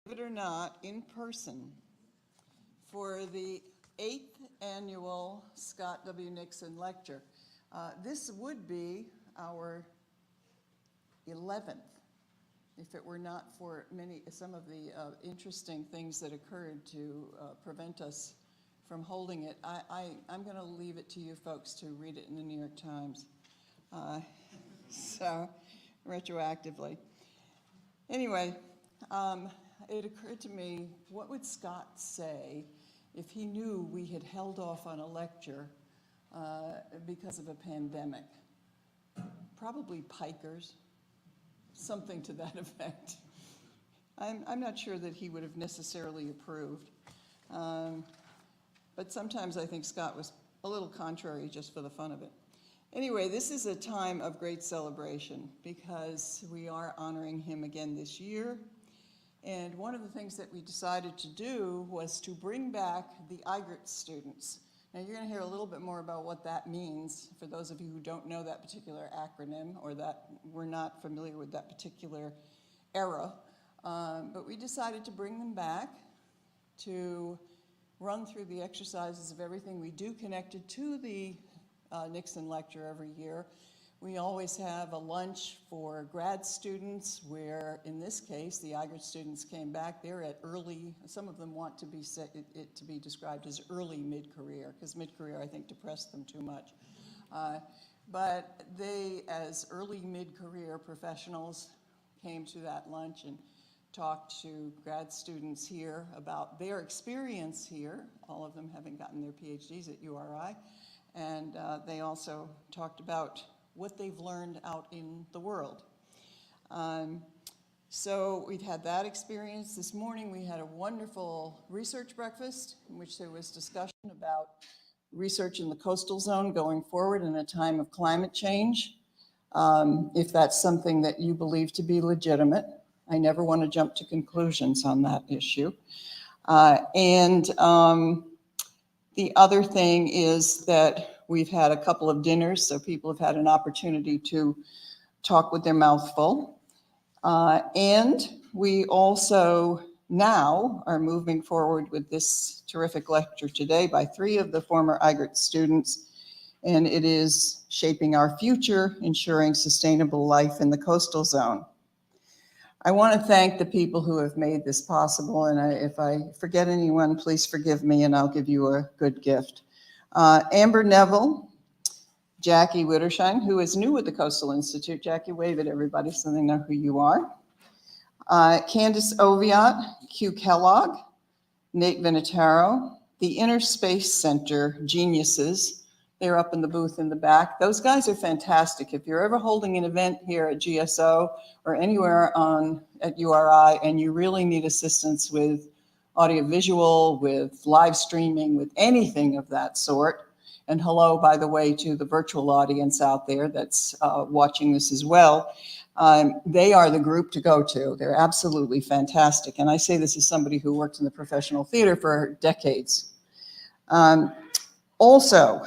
believe it or not, in person for the 8th annual Scott W. Nixon Lecture. This would be our 11th, if it were not for some of the interesting things that occurred to prevent us from holding it. I'm going to leave it to you folks to read it in the New York Times. So, retroactively. Anyway, it occurred to me, what would Scott say if he knew we had held off on a lecture because of a pandemic? Probably pikers, something to that effect. I'm not sure that he would have necessarily approved. But sometimes I think Scott was a little contrary just for the fun of it. Anyway, this is a time of great celebration because we are honoring him again this year. And one of the things that we decided to do was to bring back the Iiger students. Now you're going to hear a little bit more about what that means for those of you who don't know that particular acronym or that were not familiar with that particular era. But we decided to bring them back to run through the exercises of everything we do connected to the Nixon lecture every year. We always have a lunch for grad students where, in this case, the Iiger students came back. They're at early, some of them want to be it to be described as early mid-career, because mid-career, I think, depressed them too much. But they, as early mid-career professionals, came to that lunch and talked to grad students here about their experience here, all of them having gotten their PhDs at URI. And they also talked about what they've learned out in the world. So we've had that experience. This morning we had a wonderful research breakfast in which there was discussion about research in the coastal zone going forward in a time of climate change, if that's something that you believe to be legitimate. I never want to jump to conclusions on that issue. The other thing is that we've had a couple of dinners, so people have had an opportunity to talk with their mouth full. And we also now are moving forward with this terrific lecture today by 3 of the former Iiger students, and it is Shaping Our Future, Ensuring Sustainable Life in the Coastal Zone. I want to thank the people who have made this possible, and if I forget anyone, please forgive me and I'll give you a good gift. Amber Neville, Jackie Wittersheim, who is new with the Coastal Institute. Jackie, wave at everybody so they know who you are. Candace Oviatt, Q Kellogg, Nate Vinataro, the Inner Space Center geniuses. They're up in the booth in the back. Those guys are fantastic. If you're ever holding an event here at GSO or anywhere at URI and you really need assistance with audiovisual, with live streaming, with anything of that sort, and hello, by the way, to the virtual audience out there that's watching this as well, they are the group to go to. They're absolutely fantastic. And I say this as somebody who worked in the professional theater for decades. Also,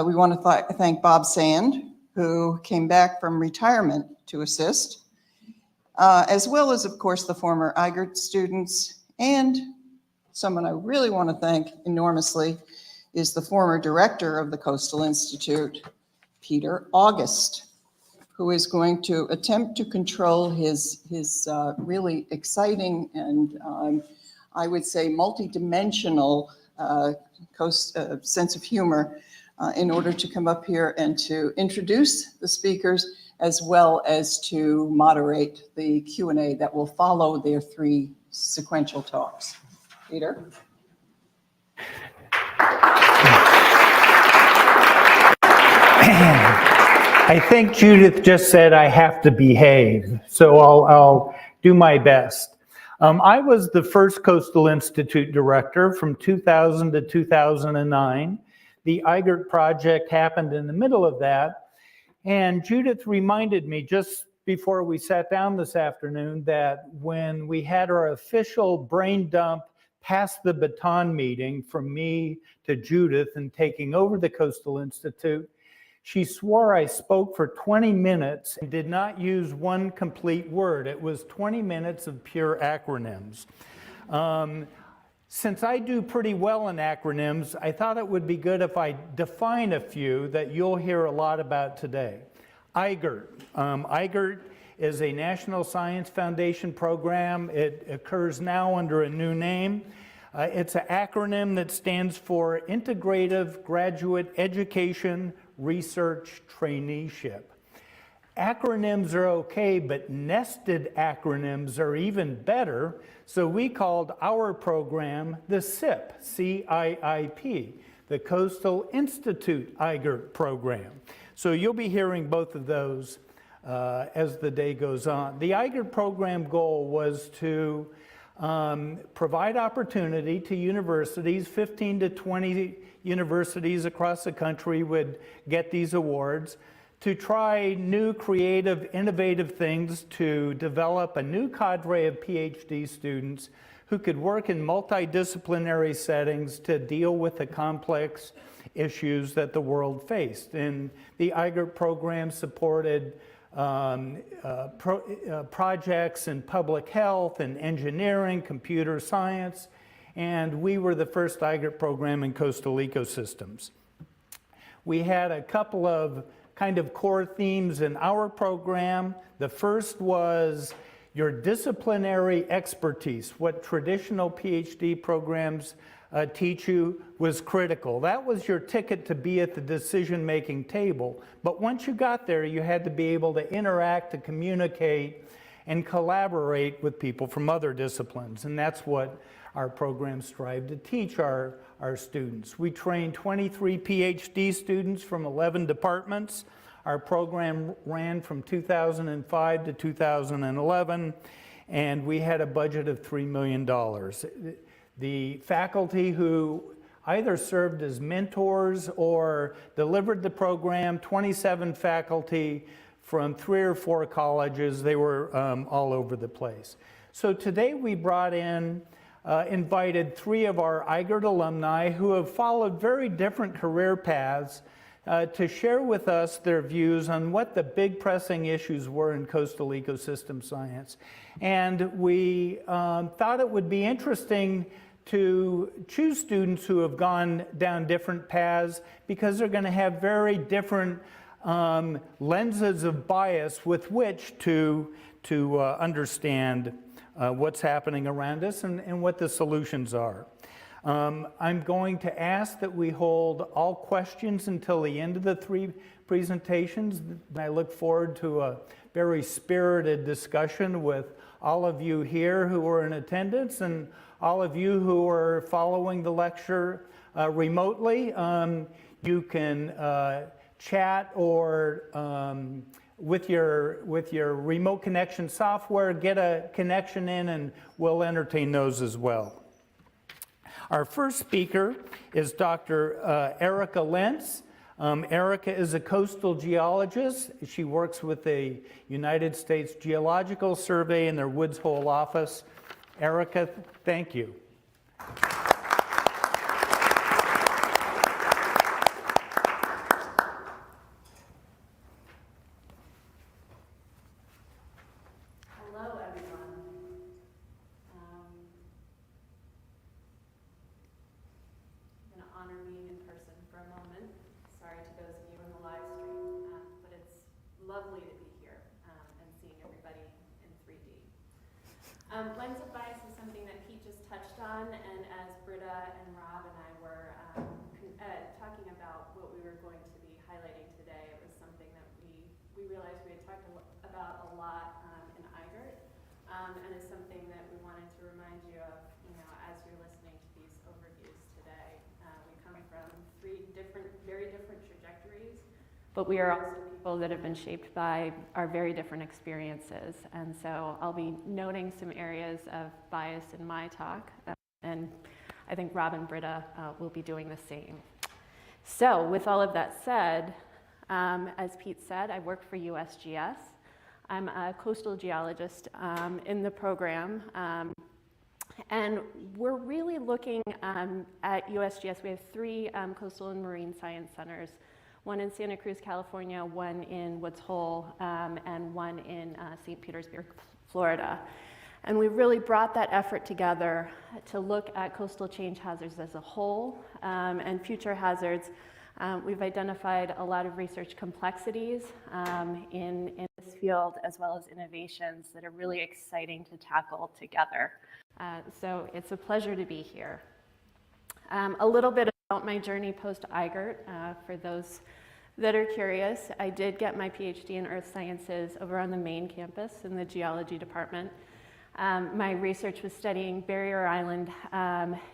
we want to thank Bob Sand, who came back from retirement to assist, as well as, of course, the former Iiger students. And someone I really want to thank enormously is the former director of the Coastal Institute, Peter August, who is going to attempt to control his really exciting and I would say multidimensional sense of humor in order to come up here and to introduce the speakers as well as to moderate the Q&A that will follow their 3 sequential talks. Peter? I think Judith just said I have to behave, so I'll do my best. I was the first Coastal Institute director from 2000 to 2009. The Iiger project happened in the middle of that, and Judith reminded me just before we sat down this afternoon that when we had our official brain dump pass the baton meeting from me to Judith and taking over the Coastal Institute, She swore I spoke for 20 minutes and did not use one complete word. It was 20 minutes of pure acronyms. Since I do pretty well in acronyms, I thought it would be good if I define a few that you'll hear a lot about today. Iiger. Iiger is a National Science Foundation program. It occurs now under a new name. It's an acronym that stands for Integrative Graduate Education Research Traineeship. Acronyms are okay, but nested acronyms are even better, so we called our program the CIP, C-I-I-P, the Coastal Institute Iiger Program. So you'll be hearing both of those as the day goes on. The Iiger Program goal was to provide opportunity to universities. 15 to 20 universities across the country would get these awards to try new, creative, innovative things to develop a new cadre of PhD students who could work in multidisciplinary settings to deal with the complex issues that the world faced. And the Iiger program supported projects in public health and engineering, computer science, and we were the first Iiger program in coastal ecosystems. We had a couple of kind of core themes in our program. The first was your disciplinary expertise. What traditional PhD programs teach you was critical. That was your ticket to be at the decision-making table. But once you got there, you had to be able to interact, to communicate, and collaborate with people from other disciplines. And that's what our program strived to teach our students. We trained 23 PhD students from 11 departments. Our program ran from 2005 to 2011, and we had a budget of $3 million. The faculty who either served as mentors or delivered the program, 27 faculty from 3 or 4 colleges, they were all over the place. So today we brought in, invited 3 of our Iiger alumni who have followed very different career paths to share with us their views on what the big pressing issues were in coastal ecosystem science. And we thought it would be interesting to choose students who have gone down different paths because they're going to have very different lenses of bias with which to understand what's happening around us and what the solutions are. I'm going to ask that we hold all questions until the end of the 3 presentations. I look forward to a very spirited discussion with all of you here who are in attendance and all of you who are following the lecture remotely. You can chat or with your remote connection software, get a connection in, and we'll entertain those as well. Our first speaker is Dr. Erica Lentz. Erica is a coastal geologist. She works with the United States Geological Survey in their Woods Hole office. Erica, thank you. Lens of bias is something that Pete just touched on, and as Britta and Rob and I were talking about what we were going to be highlighting today, it was something that we realized we had talked about a lot in Iiger, and is something that we wanted to remind you of, as you're listening to these overviews today. We come from 3 very different trajectories, but we are also people that have been shaped by our very different experiences. And so I'll be noting some areas of bias in my talk, and I think Rob and Britta will be doing the same. So with all of that said, as Pete said, I work for USGS. I'm a coastal geologist in the program. And we're really looking at USGS. We have 3 coastal and marine science centers. one in Santa Cruz, California, one in Woods Hole, and one in St. Petersburg, Florida. And we really brought that effort together to look at coastal change hazards as a whole and future hazards. We've identified a lot of research complexities in this field, as well as innovations that are really exciting to tackle together. So it's a pleasure to be here. A little bit about my journey post-Iiger, for those that are curious. I did get my PhD in Earth Sciences over on the main campus in the geology department. My research was studying barrier island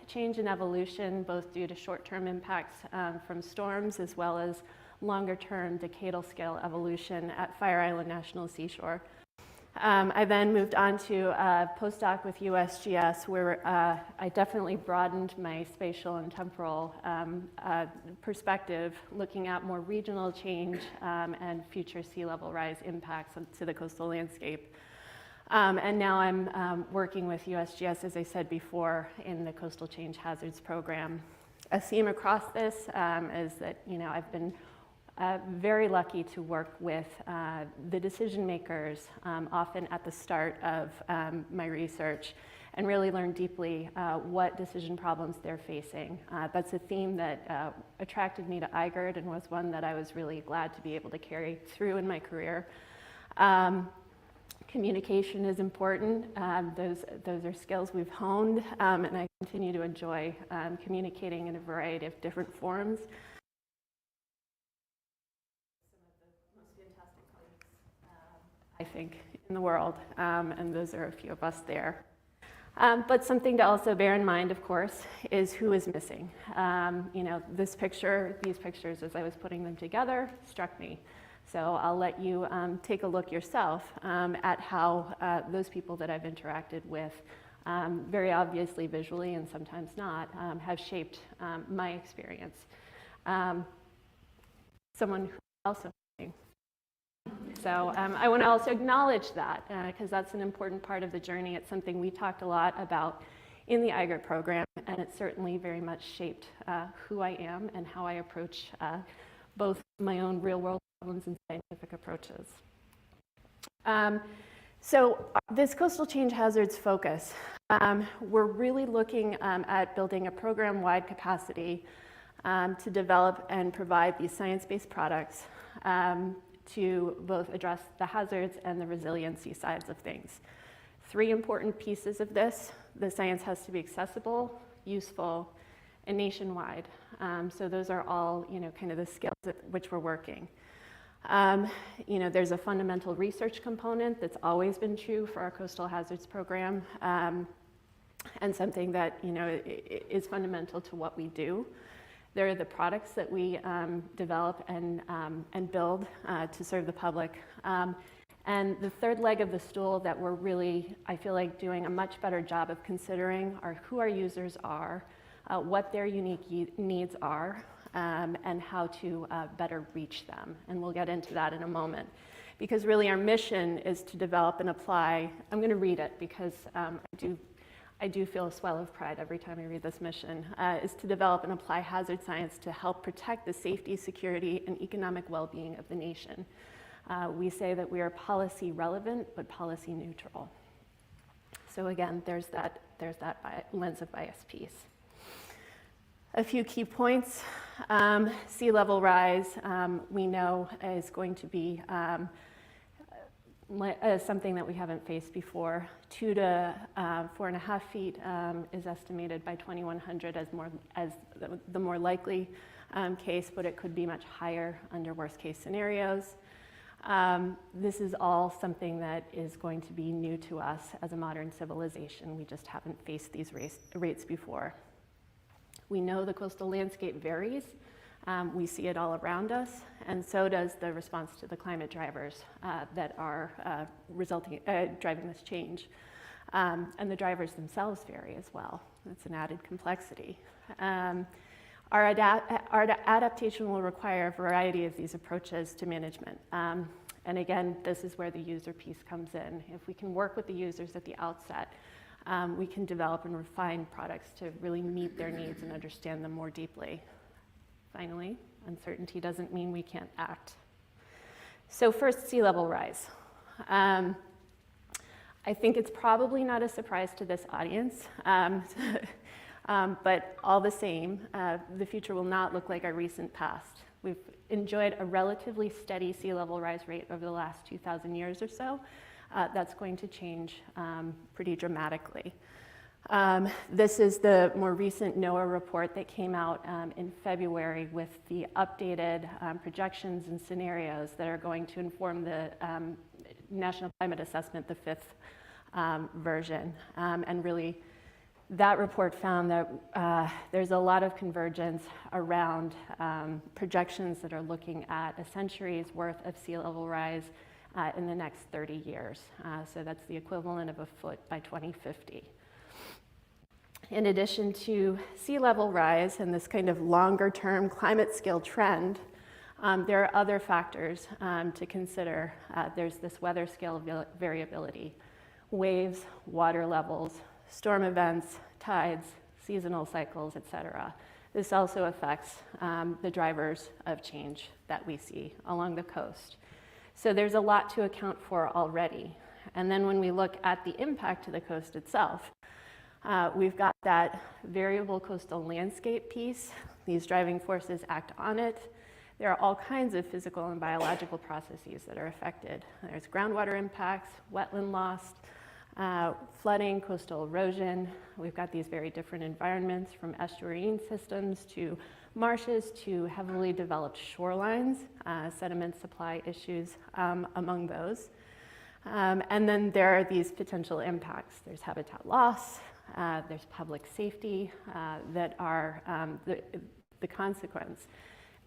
change and evolution, both due to short-term impacts from storms, as well as longer-term decadal scale evolution at Fire Island National Seashore. I then moved on to a postdoc with USGS, where I definitely broadened my spatial and temporal perspective, looking at more regional change and future sea level rise impacts to the coastal landscape. And now I'm working with USGS, as I said before, in the Coastal Change Hazards Program. A theme across this is that, I've been very lucky to work with the decision makers, often at the start of my research, and really learn deeply what decision problems they're facing. That's a theme that attracted me to Iiger and was one that I was really glad to be able to carry through in my career. Communication is important. Those are skills we've honed, and I continue to enjoy communicating in a variety of different forms. Some of the most fantastic colleagues, I think, in the world, and those are a few of us there. But something to also bear in mind, of course, is who is missing. These pictures, as I was putting them together, struck me. So I'll let you take a look yourself at how those people that I've interacted with, very obviously visually and sometimes not, have shaped my experience. Someone who also missing. So I want to also acknowledge that because that's an important part of the journey. It's something we talked a lot about in the Iiger program, and it certainly very much shaped who I am and how I approach both my own real-world problems and scientific approaches. So this coastal change hazards focus, we're really looking at building a program-wide capacity to develop and provide these science-based products to both address the hazards and the resiliency sides of things. Three important pieces of this: the science has to be accessible, useful, and nationwide. So those are all, kind of the skills at which we're working. There's a fundamental research component that's always been true for our coastal hazards program, and something that, is fundamental to what we do. There are the products that we develop and build to serve the public. And the third leg of the stool that we're really, I feel like, doing a much better job of considering are who our users are, what their unique needs are, and how to better reach them. And we'll get into that in a moment. Because really our mission is to develop and apply, I'm going to read it because I do feel a swell of pride every time I read this mission, is to develop and apply hazard science to help protect the safety, security, and economic well-being of the nation. We say that we are policy relevant, but policy neutral. So again, there's that lens of bias piece. A few key points. Sea level rise, we know, is going to be something that we haven't faced before. 2 to 4.5 feet is estimated by 2100 as the more likely case, but it could be much higher under worst case scenarios. This is all something that is going to be new to us as a modern civilization. We just haven't faced these rates before. We know the coastal landscape varies. We see it all around us, and so does the response to the climate drivers that are driving this change. And the drivers themselves vary as well. It's an added complexity. Our adaptation will require a variety of these approaches to management. And again, this is where the user piece comes in. If we can work with the users at the outset, we can develop and refine products to really meet their needs and understand them more deeply. Finally, Uncertainty doesn't mean we can't act. So first, sea level rise. I think it's probably not a surprise to this audience, but all the same, the future will not look like our recent past. We've enjoyed a relatively steady sea level rise rate over the last 2,000 years or so. That's going to change pretty dramatically. This is the more recent NOAA report that came out in February with the updated projections and scenarios that are going to inform the National Climate Assessment, the 5th version. And really, that report found that there's a lot of convergence around projections that are looking at a century's worth of sea level rise in the next 30 years. So that's the equivalent of a foot by 2050. In addition to sea level rise and this kind of longer term climate scale trend, there are other factors to consider. There's this weather scale variability, waves, water levels, storm events, tides, seasonal cycles, etc. This also affects the drivers of change that we see along the coast. So there's a lot to account for already. And then when we look at the impact to the coast itself, we've got that variable coastal landscape piece. These driving forces act on it. There are all kinds of physical and biological processes that are affected. There's groundwater impacts, wetland loss, flooding, coastal erosion. We've got these very different environments, from estuarine systems to marshes to heavily developed shorelines, sediment supply issues among those. And then there are these potential impacts. There's habitat loss, there's public safety that are the consequence.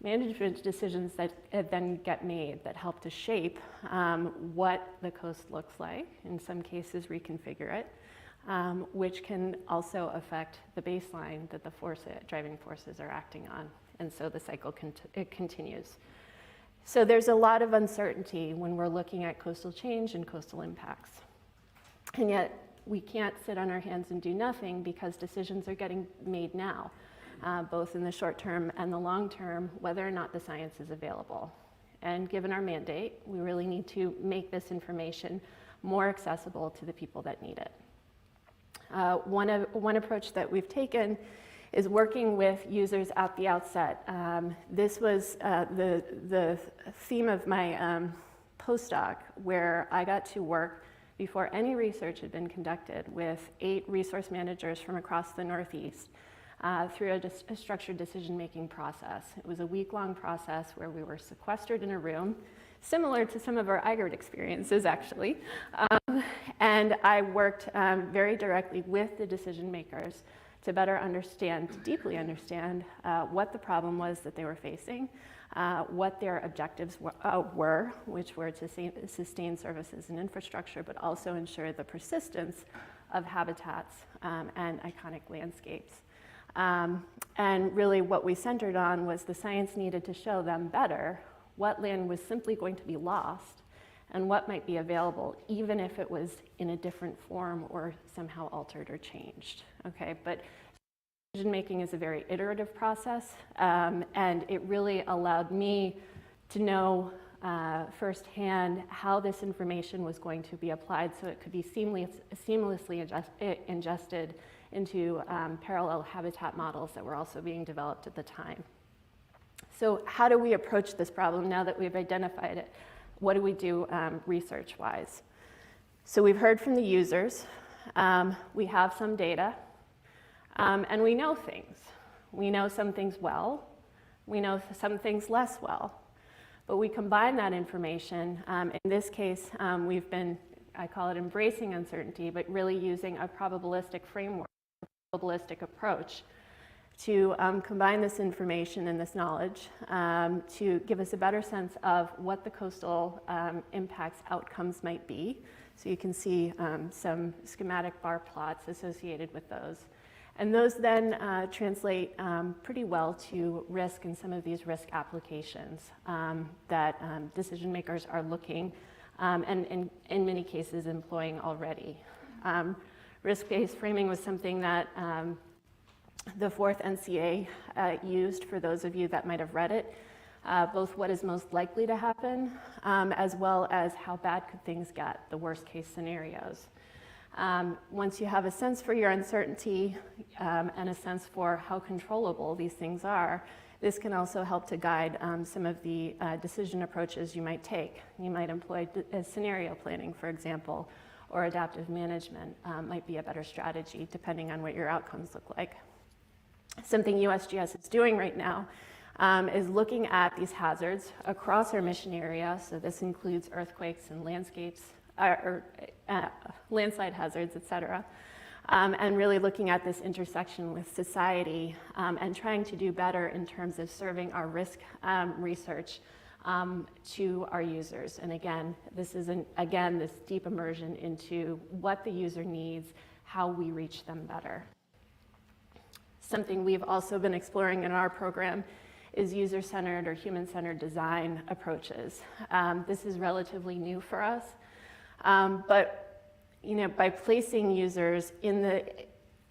Management decisions that then get made that help to shape what the coast looks like, in some cases reconfigure it, which can also affect the baseline that the driving forces are acting on. And so the cycle continues. So there's a lot of uncertainty when we're looking at coastal change and coastal impacts. And yet we can't sit on our hands and do nothing, because decisions are getting made now, both in the short term and the long term, whether or not the science is available. And given our mandate, we really need to make this information more accessible to the people that need it. One approach that we've taken is working with users at the outset. This was the theme of my postdoc, where I got to work before any research had been conducted with 8 resource managers from across the Northeast through a structured decision-making process. It was a week-long process where we were sequestered in a room, similar to some of our Iiger experiences, actually. And I worked very directly with the decision makers to better understand, to deeply understand what the problem was that they were facing, what their objectives were, which were to sustain services and infrastructure, but also ensure the persistence of habitats and iconic landscapes. And really what we centered on was the science needed to show them better what land was simply going to be lost and what might be available, even if it was in a different form or somehow altered or changed. Okay, but decision making is a very iterative process, and it really allowed me to know firsthand how this information was going to be applied so it could be seamlessly ingested into parallel habitat models that were also being developed at the time. So how do we approach this problem now that we've identified it? What do we do research-wise? So we've heard from the users. We have some data. And we know things. We know some things well. We know some things less well. But we combine that information. In this case, we've been, I call it embracing uncertainty, but really using a probabilistic framework, a probabilistic approach to combine this information and this knowledge to give us a better sense of what the coastal impacts outcomes might be. So you can see some schematic bar plots associated with those. And those then translate pretty well to risk in some of these risk applications that decision makers are looking and in many cases employing already. Risk-based framing was something that the 4th NCA used, for those of you that might have read it. both what is most likely to happen, as well as how bad could things get, the worst case scenarios. Once you have a sense for your uncertainty and a sense for how controllable these things are, this can also help to guide some of the decision approaches you might take. You might employ scenario planning, for example, or adaptive management might be a better strategy depending on what your outcomes look like. Something USGS is doing right now is looking at these hazards across our mission area. So this includes earthquakes and landscapes, landslide hazards, et cetera. And really looking at this intersection with society and trying to do better in terms of serving our risk research to our users. And again, this is this deep immersion into what the user needs, how we reach them better. Something we've also been exploring in our program is user-centered or human-centered design approaches. This is relatively new for us, but by placing users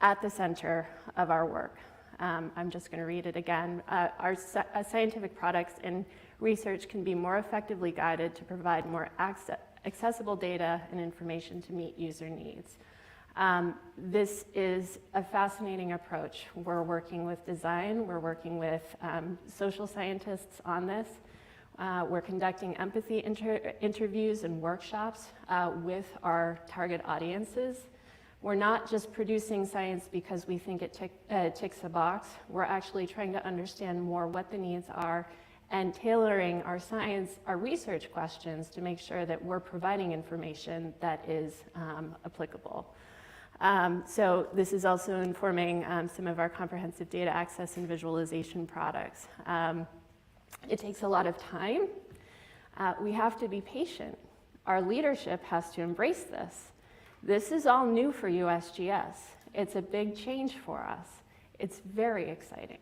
at the center of our work. I'm just going to read it again. Our scientific products and research can be more effectively guided to provide more accessible data and information to meet user needs. This is a fascinating approach. We're working with design, we're working with social scientists on this. We're conducting empathy interviews and workshops with our target audiences. We're not just producing science because we think it ticks a box. We're actually trying to understand more what the needs are and tailoring our science, our research questions to make sure that we're providing information that is applicable. So this is also informing some of our comprehensive data access and visualization products. It takes a lot of time. We have to be patient. Our leadership has to embrace this. This is all new for USGS. It's a big change for us. It's very exciting.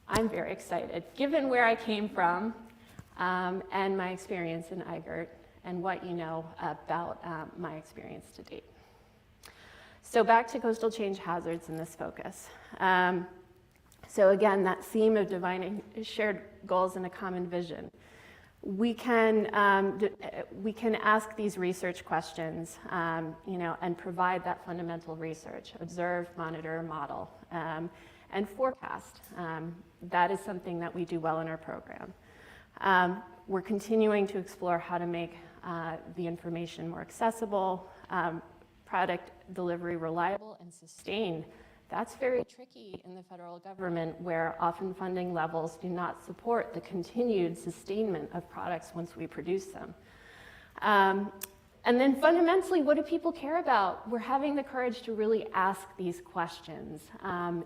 I'm very excited, given where I came from and my experience in Iiger and what you know about my experience to date. So back to coastal change hazards and this focus. So again, that theme of defining shared goals and a common vision. We can ask these research questions, and provide that fundamental research, observe, monitor, model, and forecast. That is something that we do well in our program. We're continuing to explore how to make the information more accessible, product delivery reliable and sustained. That's very tricky in the federal government, where often funding levels do not support the continued sustainment of products once we produce them. And then fundamentally, what do people care about? We're having the courage to really ask these questions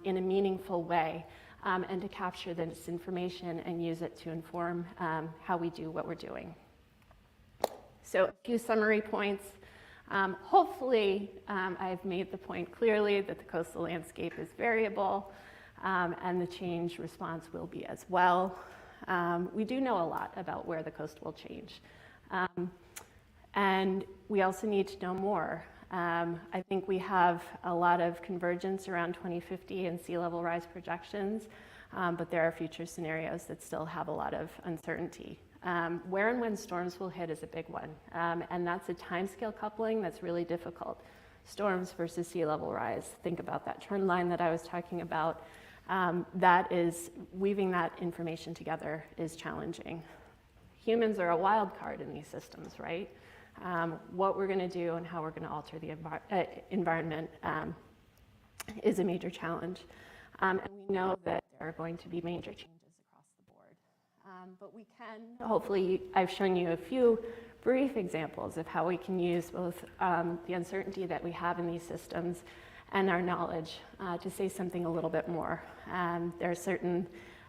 in a meaningful way and to capture this information and use it to inform how we do what we're doing. So a few summary points. Hopefully, I've made the point clearly that the coastal landscape is variable and the change response will be as well. We do know a lot about where the coast will change. And we also need to know more. I think we have a lot of convergence around 2050 and sea level rise projections, but there are future scenarios that still have a lot of uncertainty. Where and when storms will hit is a big one, and that's a timescale coupling that's really difficult. Storms versus sea level rise. Think about that trend line that I was talking about. That is, weaving that information together is challenging. Humans are a wild card in these systems, right? What we're going to do and how we're going to alter the environment is a major challenge. And we know that there are going to be major changes. But we can, hopefully, I've shown you a few brief examples of how we can use both the uncertainty that we have in these systems and our knowledge to say something a little bit more.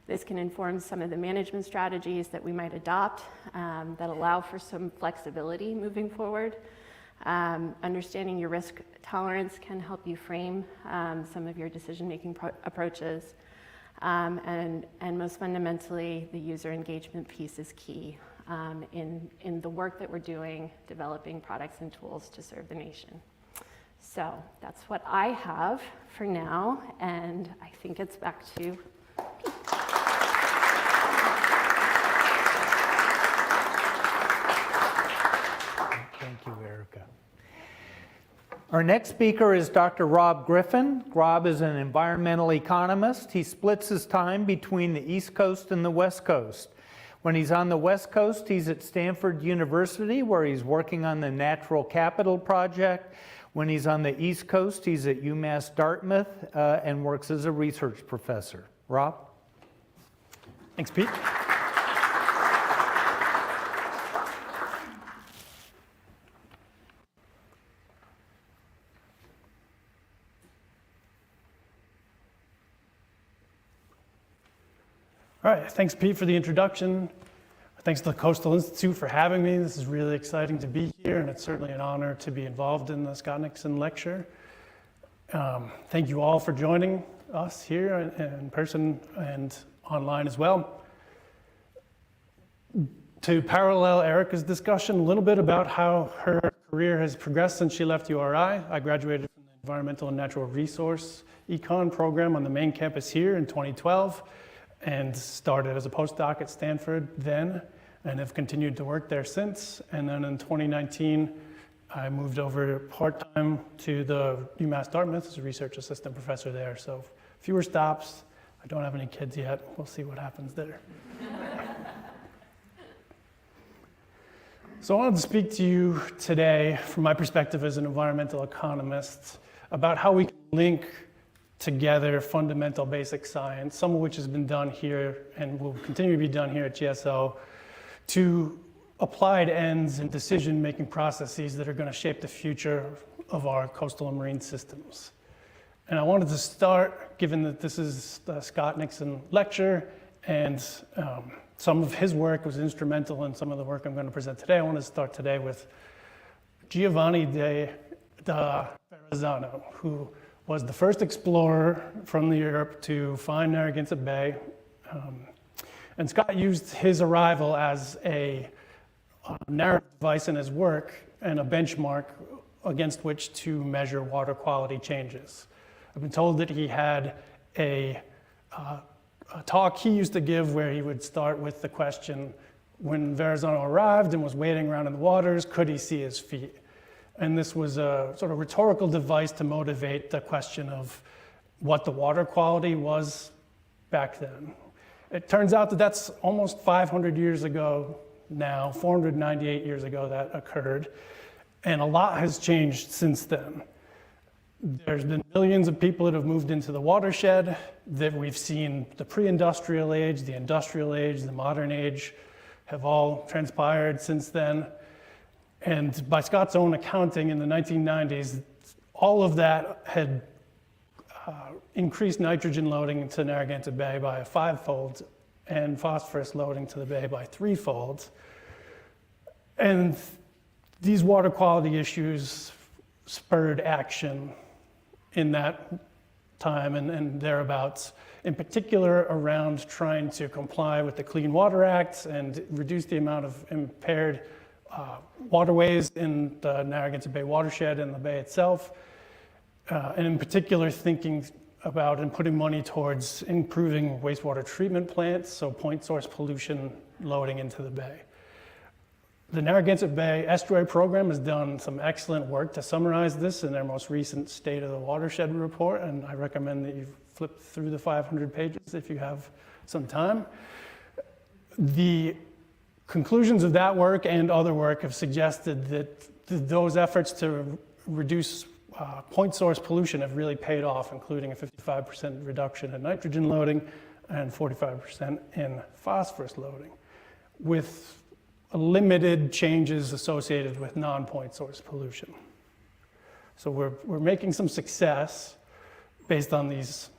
This can inform some of the management strategies that we might adopt that allow for some flexibility moving forward. Understanding your risk tolerance can help you frame some of your decision-making approaches. And most fundamentally, the user engagement piece is key in the work that we're doing, developing products and tools to serve the nation. So that's what I have for now, and I think it's back to Pete. Our next speaker is Dr. Rob Griffin. Rob is an environmental economist. He splits his time between the East Coast and the West Coast. When he's on the West Coast, he's at Stanford University, where he's working on the Natural Capital Project. When he's on the East Coast, he's at UMass Dartmouth and works as a research professor. Rob? Thanks, Pete. All right, thanks, Pete, for the introduction. Thanks to the Coastal Institute for having me. This is really exciting to be here, and it's certainly an honor to be involved in the Scott Nixon lecture. Thank you all for joining us here in person and online as well. To parallel Erica's discussion, a little bit about how her career has progressed since she left URI. I graduated from the Environmental and Natural Resource Econ program on the main campus here in 2012. And started as a postdoc at Stanford then, and have continued to work there since. And then in 2019, I moved over part-time to the UMass Dartmouth as a research assistant professor there. So fewer stops. I don't have any kids yet. We'll see what happens there. So I wanted to speak to you today from my perspective as an environmental economist about how we can link together fundamental basic science, some of which has been done here and will continue to be done here at GSO, to applied ends and decision-making processes that are going to shape the future of our coastal and marine systems. And I wanted to start, given that this is the Scott Nixon lecture, and some of his work was instrumental in some of the work I'm going to present today. I want to start today with Giovanni da Verrazano, who was the first explorer from Europe to find Narragansett Bay. And Scott used his arrival as a narrative device in his work and a benchmark against which to measure water quality changes. I've been told that he had a talk he used to give where he would start with the question, when Verrazano arrived and was wading around in the waters, could he see his feet? And this was a sort of rhetorical device to motivate the question of what the water quality was back then. It turns out that that's almost 500 years ago now, 498 years ago that occurred, and a lot has changed since then. There's been millions of people that have moved into the watershed, that we've seen the pre-industrial age, the industrial age, the modern age have all transpired since then. And by Scott's own accounting in the 1990s, all of that had increased nitrogen loading into Narragansett Bay by a 5-fold and phosphorus loading to the bay by 3-fold. And these water quality issues spurred action in that time and thereabouts, in particular around trying to comply with the Clean Water Act and reduce the amount of impaired waterways in the Narragansett Bay watershed and the bay itself, and in particular thinking about and putting money towards improving wastewater treatment plants, so point source pollution loading into the bay. The Narragansett Bay Estuary Program has done some excellent work to summarize this in their most recent State of the Watershed report, and I recommend that you flip through the 500 pages if you have some time. The conclusions of that work and other work have suggested that those efforts to reduce point source pollution have really paid off, including a 55% reduction in nitrogen loading and 45% in phosphorus loading, with limited changes associated with non-point source pollution. So we're making some success based on these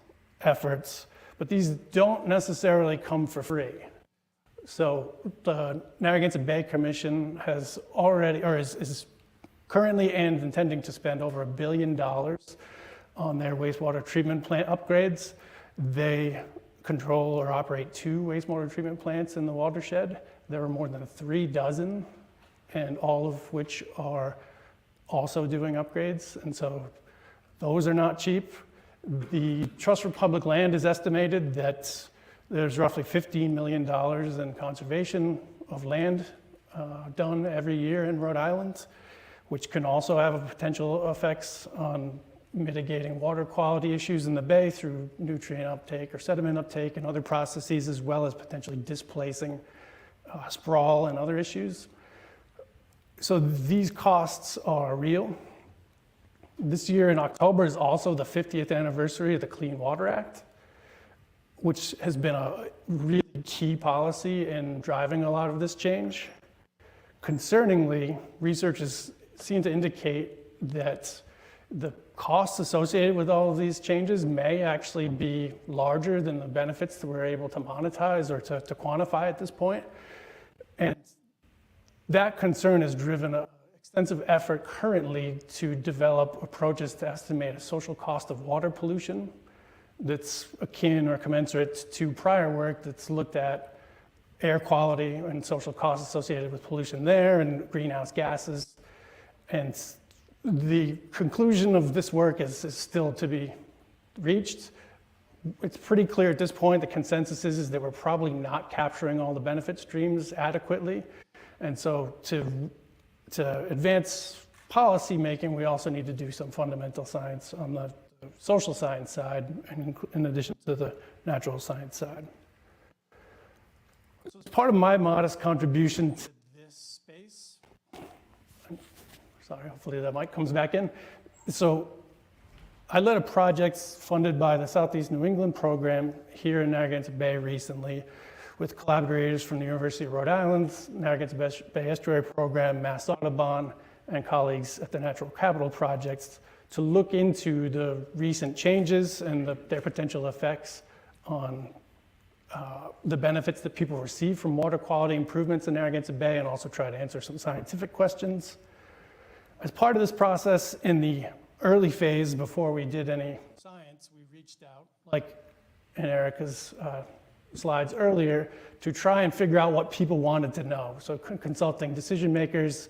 efforts, but these don't necessarily come for free. So the Narragansett Bay Commission has already, or is currently and intending to spend over $1 billion on their wastewater treatment plant upgrades. They control or operate 2 wastewater treatment plants in the watershed. There are more than 3 dozen, and all of which are also doing upgrades. And so those are not cheap. The Trust for Public Land has estimated that there's roughly $15 million in conservation of land done every year in Rhode Island, which can also have potential effects on mitigating water quality issues in the bay through nutrient uptake or sediment uptake and other processes, as well as potentially displacing sprawl and other issues. So these costs are real. This year in October is also the 50th anniversary of the Clean Water Act, which has been a really key policy in driving a lot of this change. Concerningly, researchers seem to indicate that the costs associated with all of these changes may actually be larger than the benefits that we're able to monetize or to quantify at this point. And that concern has driven an extensive effort currently to develop approaches to estimate a social cost of water pollution that's akin or commensurate to prior work that's looked at air quality and social costs associated with pollution there and greenhouse gases. And the conclusion of this work is still to be reached. It's pretty clear at this point, the consensus is that we're probably not capturing all the benefit streams adequately. And so to advance policy making, we also need to do some fundamental science on the social science side, and in addition to the natural science side. So as part of my modest contribution to this space, sorry, hopefully that mic comes back in. So I led a project funded by the Southeast New England program here in Narragansett Bay recently with collaborators from the University of Rhode Island, Narragansett Bay Estuary Program, Mass Audubon, and colleagues at the Natural Capital Projects to look into the recent changes and their potential effects on the benefits that people receive from water quality improvements in Narragansett Bay, and also try to answer some scientific questions. As part of this process, in the early phase, before we did any science, we reached out, like in Erica's slides earlier, to try and figure out what people wanted to know. So consulting decision makers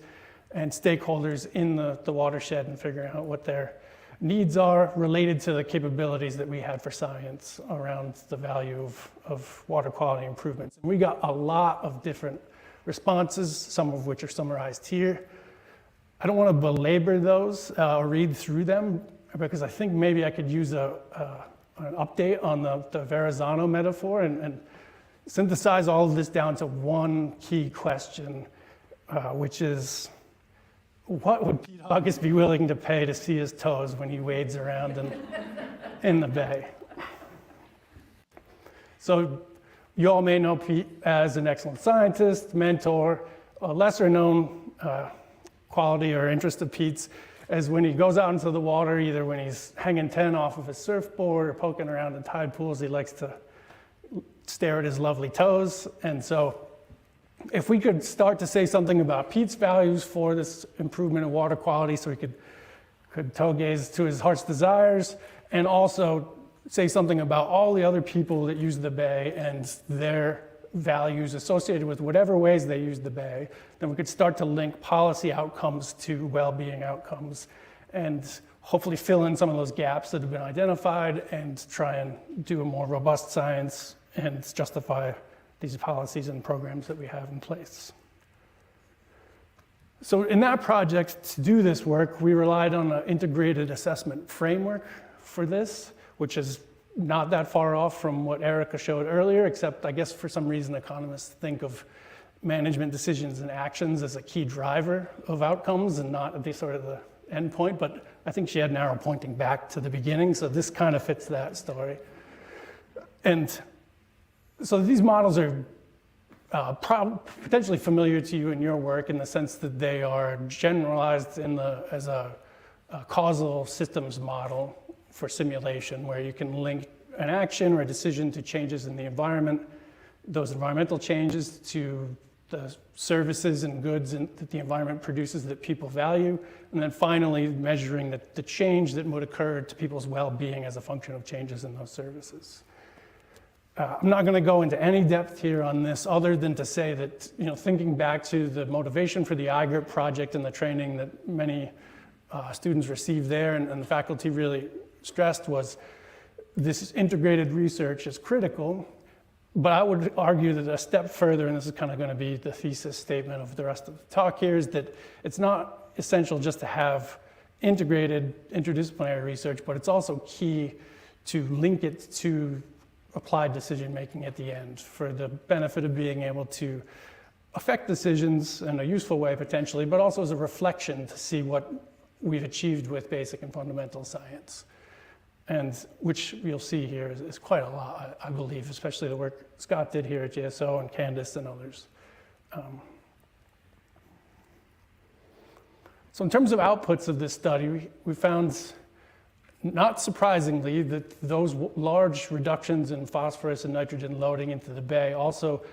and stakeholders in the watershed and figuring out what their needs are related to the capabilities that we had for science around the value of water quality improvements. And we got a lot of different responses, some of which are summarized here. I don't want to belabor those or read through them, because I think maybe I could use an update on the Verrazano metaphor and synthesize all of this down to one key question, which is, what would Pete August be willing to pay to see his toes when he wades around in the bay? So you all may know Pete as an excellent scientist, mentor. A lesser known quality or interest of Pete's is when he goes out into the water, either when he's hanging 10 off of his surfboard or poking around in tide pools, he likes to stare at his lovely toes. And so if we could start to say something about Pete's values for this improvement in water quality, so he could toe gaze to his heart's desires, and also say something about all the other people that use the bay and their values associated with whatever ways they use the bay, then we could start to link policy outcomes to well-being outcomes and hopefully fill in some of those gaps that have been identified and try and do a more robust science and justify these policies and programs that we have in place. So in that project, to do this work, we relied on an integrated assessment framework for this, which is not that far off from what Erica showed earlier, except I guess for some reason economists think of management decisions and actions as a key driver of outcomes and not the sort of the end point, but I think she had an arrow pointing back to the beginning, so this kind of fits that story. And so these models are potentially familiar to you in your work in the sense that they are generalized as a causal systems model for simulation, where you can link an action or a decision to changes in the environment, those environmental changes to the services and goods that the environment produces that people value, and then finally measuring the change that would occur to people's well-being as a function of changes in those services. I'm not going to go into any depth here on this other than to say that, thinking back to the motivation for the Iiger project and the training that many students received there and the faculty really stressed was this integrated research is critical, But I would argue that a step further, and this is kind of going to be the thesis statement of the rest of the talk here, is that it's not essential just to have integrated interdisciplinary research, but it's also key to link it to applied decision making at the end for the benefit of being able to affect decisions in a useful way potentially, but also as a reflection to see what we've achieved with basic and fundamental science. And which you'll see here is quite a lot, I believe, especially the work Scott did here at JSO and Candace and others. So in terms of outputs of this study, we found, not surprisingly, that those large reductions in phosphorus and nitrogen loading into the bay also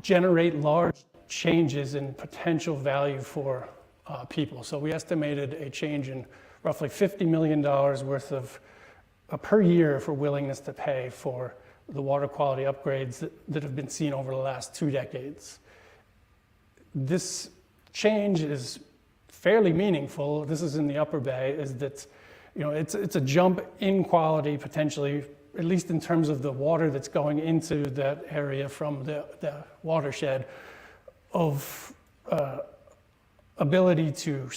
generate large changes in potential value for people. So we estimated a change in roughly $50 million worth of per year for willingness to pay for the water quality upgrades that have been seen over the last 2 decades. This change is fairly meaningful. This is in the upper bay, is that, it's a jump in quality potentially, at least in terms of the water that's going into that area from the watershed, of ability to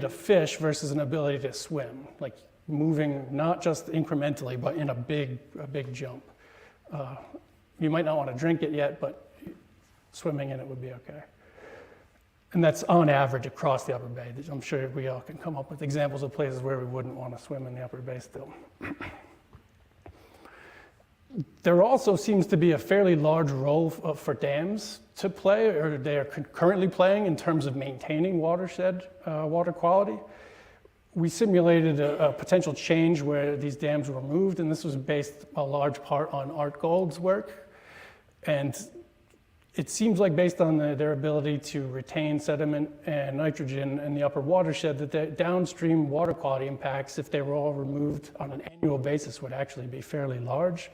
fish versus an ability to swim, like moving not just incrementally, but in a big jump. You might not want to drink it yet, but swimming in it would be okay. And that's on average across the upper bay. I'm sure we all can come up with examples of places where we wouldn't want to swim in the upper bay still. There also seems to be a fairly large role for dams to play, or they are currently playing in terms of maintaining watershed water quality. We simulated a potential change where these dams were moved, and this was based a large part on Art Gold's work. And it seems like based on their ability to retain sediment and nitrogen in the upper watershed, that the downstream water quality impacts, if they were all removed on an annual basis, would actually be fairly large,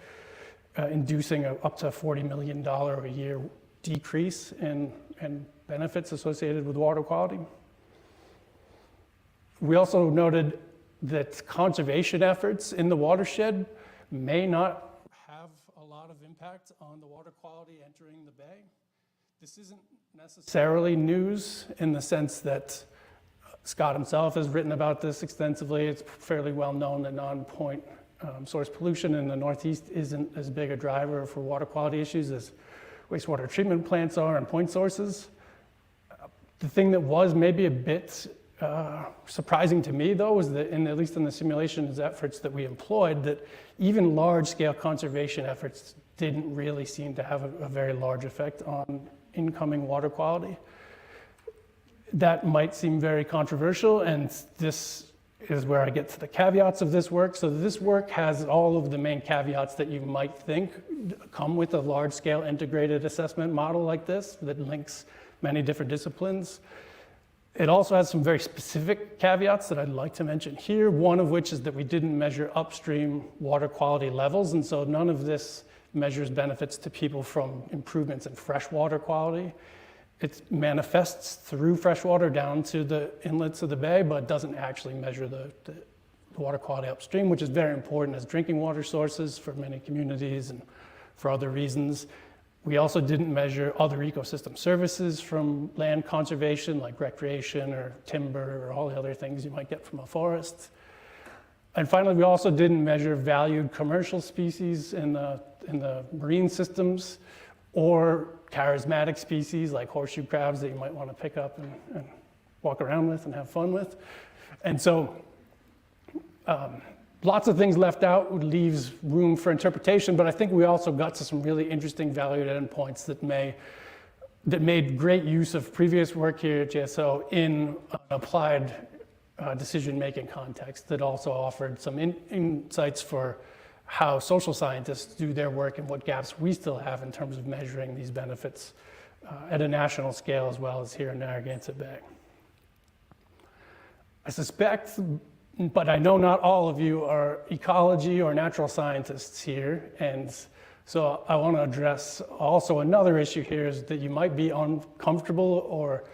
inducing up to $40 million a year decrease in benefits associated with water quality. We also noted that conservation efforts in the watershed may not have a lot of impact on the water quality entering the bay. This isn't necessarily news in the sense that Scott himself has written about this extensively. It's fairly well known that non-point source pollution in the Northeast isn't as big a driver for water quality issues as wastewater treatment plants are and point sources. The thing that was maybe a bit surprising to me, though, was that, at least in the simulations efforts that we employed, that even large-scale conservation efforts didn't really seem to have a very large effect on incoming water quality. That might seem very controversial, and this is where I get to the caveats of this work. So this work has all of the main caveats that you might think come with a large-scale integrated assessment model like this that links many different disciplines. It also has some very specific caveats that I'd like to mention here, one of which is that we didn't measure upstream water quality levels, and so none of this measures benefits to people from improvements in freshwater quality. It manifests through freshwater down to the inlets of the bay, but doesn't actually measure the water quality upstream, which is very important as drinking water sources for many communities and for other reasons. We also didn't measure other ecosystem services from land conservation, like recreation or timber or all the other things you might get from a forest. And finally, we also didn't measure valued commercial species in the marine systems, or charismatic species like horseshoe crabs that you might want to pick up and walk around with and have fun with. And so lots of things left out leaves room for interpretation, but I think we also got to some really interesting valued endpoints that made great use of previous work here at JSO in an applied decision-making context that also offered some insights for how social scientists do their work and what gaps we still have in terms of measuring these benefits at a national scale as well as here in Narragansett Bay. I suspect, but I know not all of you are ecology or natural scientists here, and so I want to address also another issue here is that you might be uncomfortable or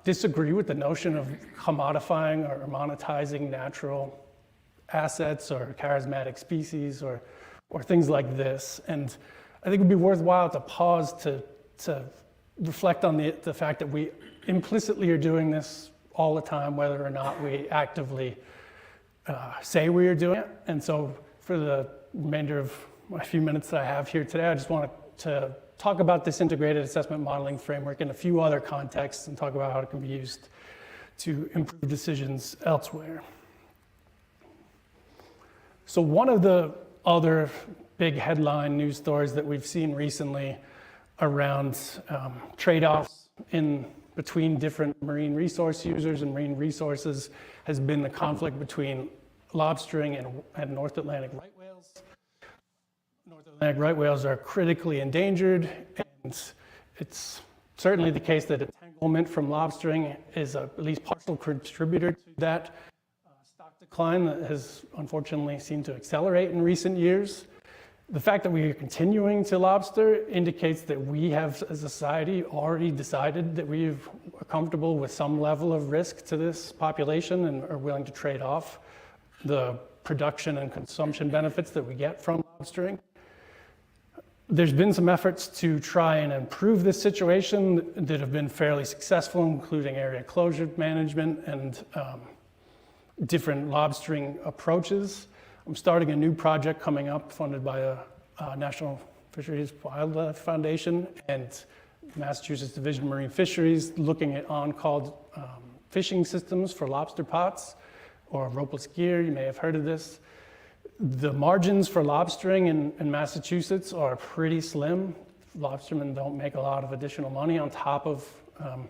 disagree with the notion of commodifying or monetizing natural assets or charismatic species or or things like this. And I think it would be worthwhile to pause to reflect on the fact that we implicitly are doing this all the time, whether or not we actively say we are doing it. And so for the remainder of my few minutes that I have here today, I just want to talk about this integrated assessment modeling framework in a few other contexts and talk about how it can be used to improve decisions elsewhere. So one of the other big headline news stories that we've seen recently around trade-offs in between different marine resource users and marine resources has been the conflict between lobstering and North Atlantic right whales. North Atlantic right whales are critically endangered, and it's certainly the case that entanglement from lobstering is at least partial contributor to that stock decline that has unfortunately seemed to accelerate in recent years. The fact that we are continuing to lobster indicates that we have, as a society, already decided that we are comfortable with some level of risk to this population and are willing to trade off the production and consumption benefits that we get from lobstering. There's been some efforts to try and improve this situation that have been fairly successful, including area closure management and different lobstering approaches. I'm starting a new project coming up funded by a National Fisheries Wildlife Foundation and Massachusetts Division of Marine Fisheries, looking at on-call fishing systems for lobster pots or ropeless gear. You may have heard of this. The margins for lobstering in Massachusetts are pretty slim. Lobstermen don't make a lot of additional money on top of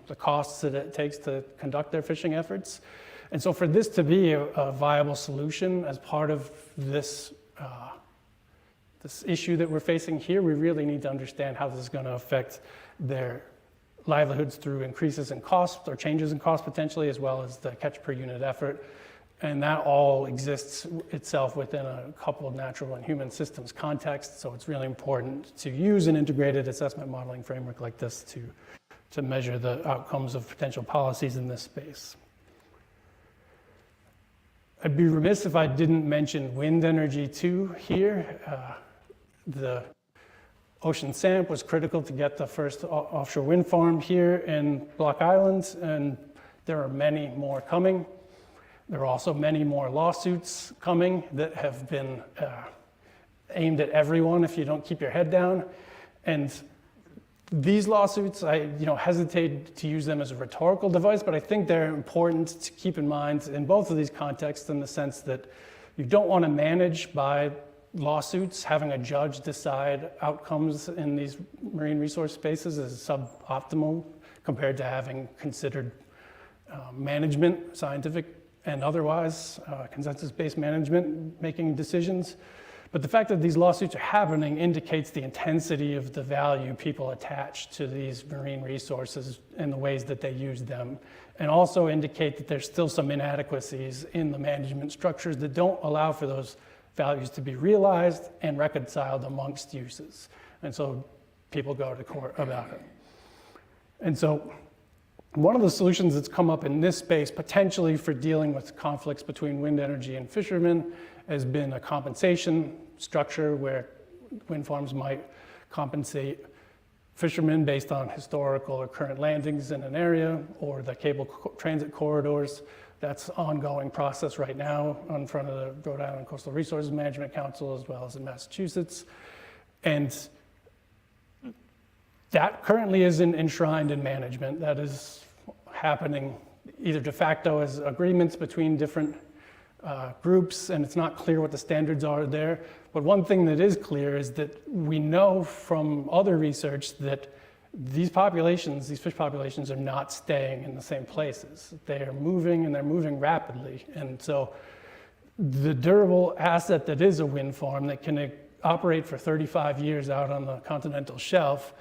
the costs that it takes to conduct their fishing efforts. And so for this to be a viable solution as part of this, this issue that we're facing here, we really need to understand how this is going to affect their livelihoods through increases in cost or changes in cost potentially, as well as the catch per unit effort. And that all exists itself within a couple of natural and human systems contexts. So it's really important to use an integrated assessment modeling framework like this to measure the outcomes of potential policies in this space. I'd be remiss if I didn't mention wind energy too here. The Ocean SAMP was critical to get the first offshore wind farm here in Block Island, and there are many more coming. There are also many more lawsuits coming that have been aimed at everyone if you don't keep your head down. And these lawsuits, I hesitate to use them as a rhetorical device, but I think they're important to keep in mind in both of these contexts, in the sense that you don't want to manage by lawsuits. Having a judge decide outcomes in these marine resource spaces is suboptimal compared to having considered management, scientific and otherwise, consensus-based management making decisions. But the fact that these lawsuits are happening indicates the intensity of the value people attach to these marine resources and the ways that they use them, and also indicate that there's still some inadequacies in the management structures that don't allow for those values to be realized and reconciled amongst uses. And so people go to court about it. And so one of the solutions that's come up in this space, potentially for dealing with conflicts between wind energy and fishermen, has been a compensation structure where wind farms might compensate fishermen based on historical or current landings in an area, or the cable transit corridors. That's an ongoing process right now in front of the Rhode Island Coastal Resources Management Council, as well as in Massachusetts. And that currently isn't enshrined in management. That is happening either de facto as agreements between different groups, and it's not clear what the standards are there. But one thing that is clear is that we know from other research that these populations, these fish populations, are not staying in the same places. They are moving, and they're moving rapidly. And so the durable asset that is a wind farm that can operate for 35 years out on the continental shelf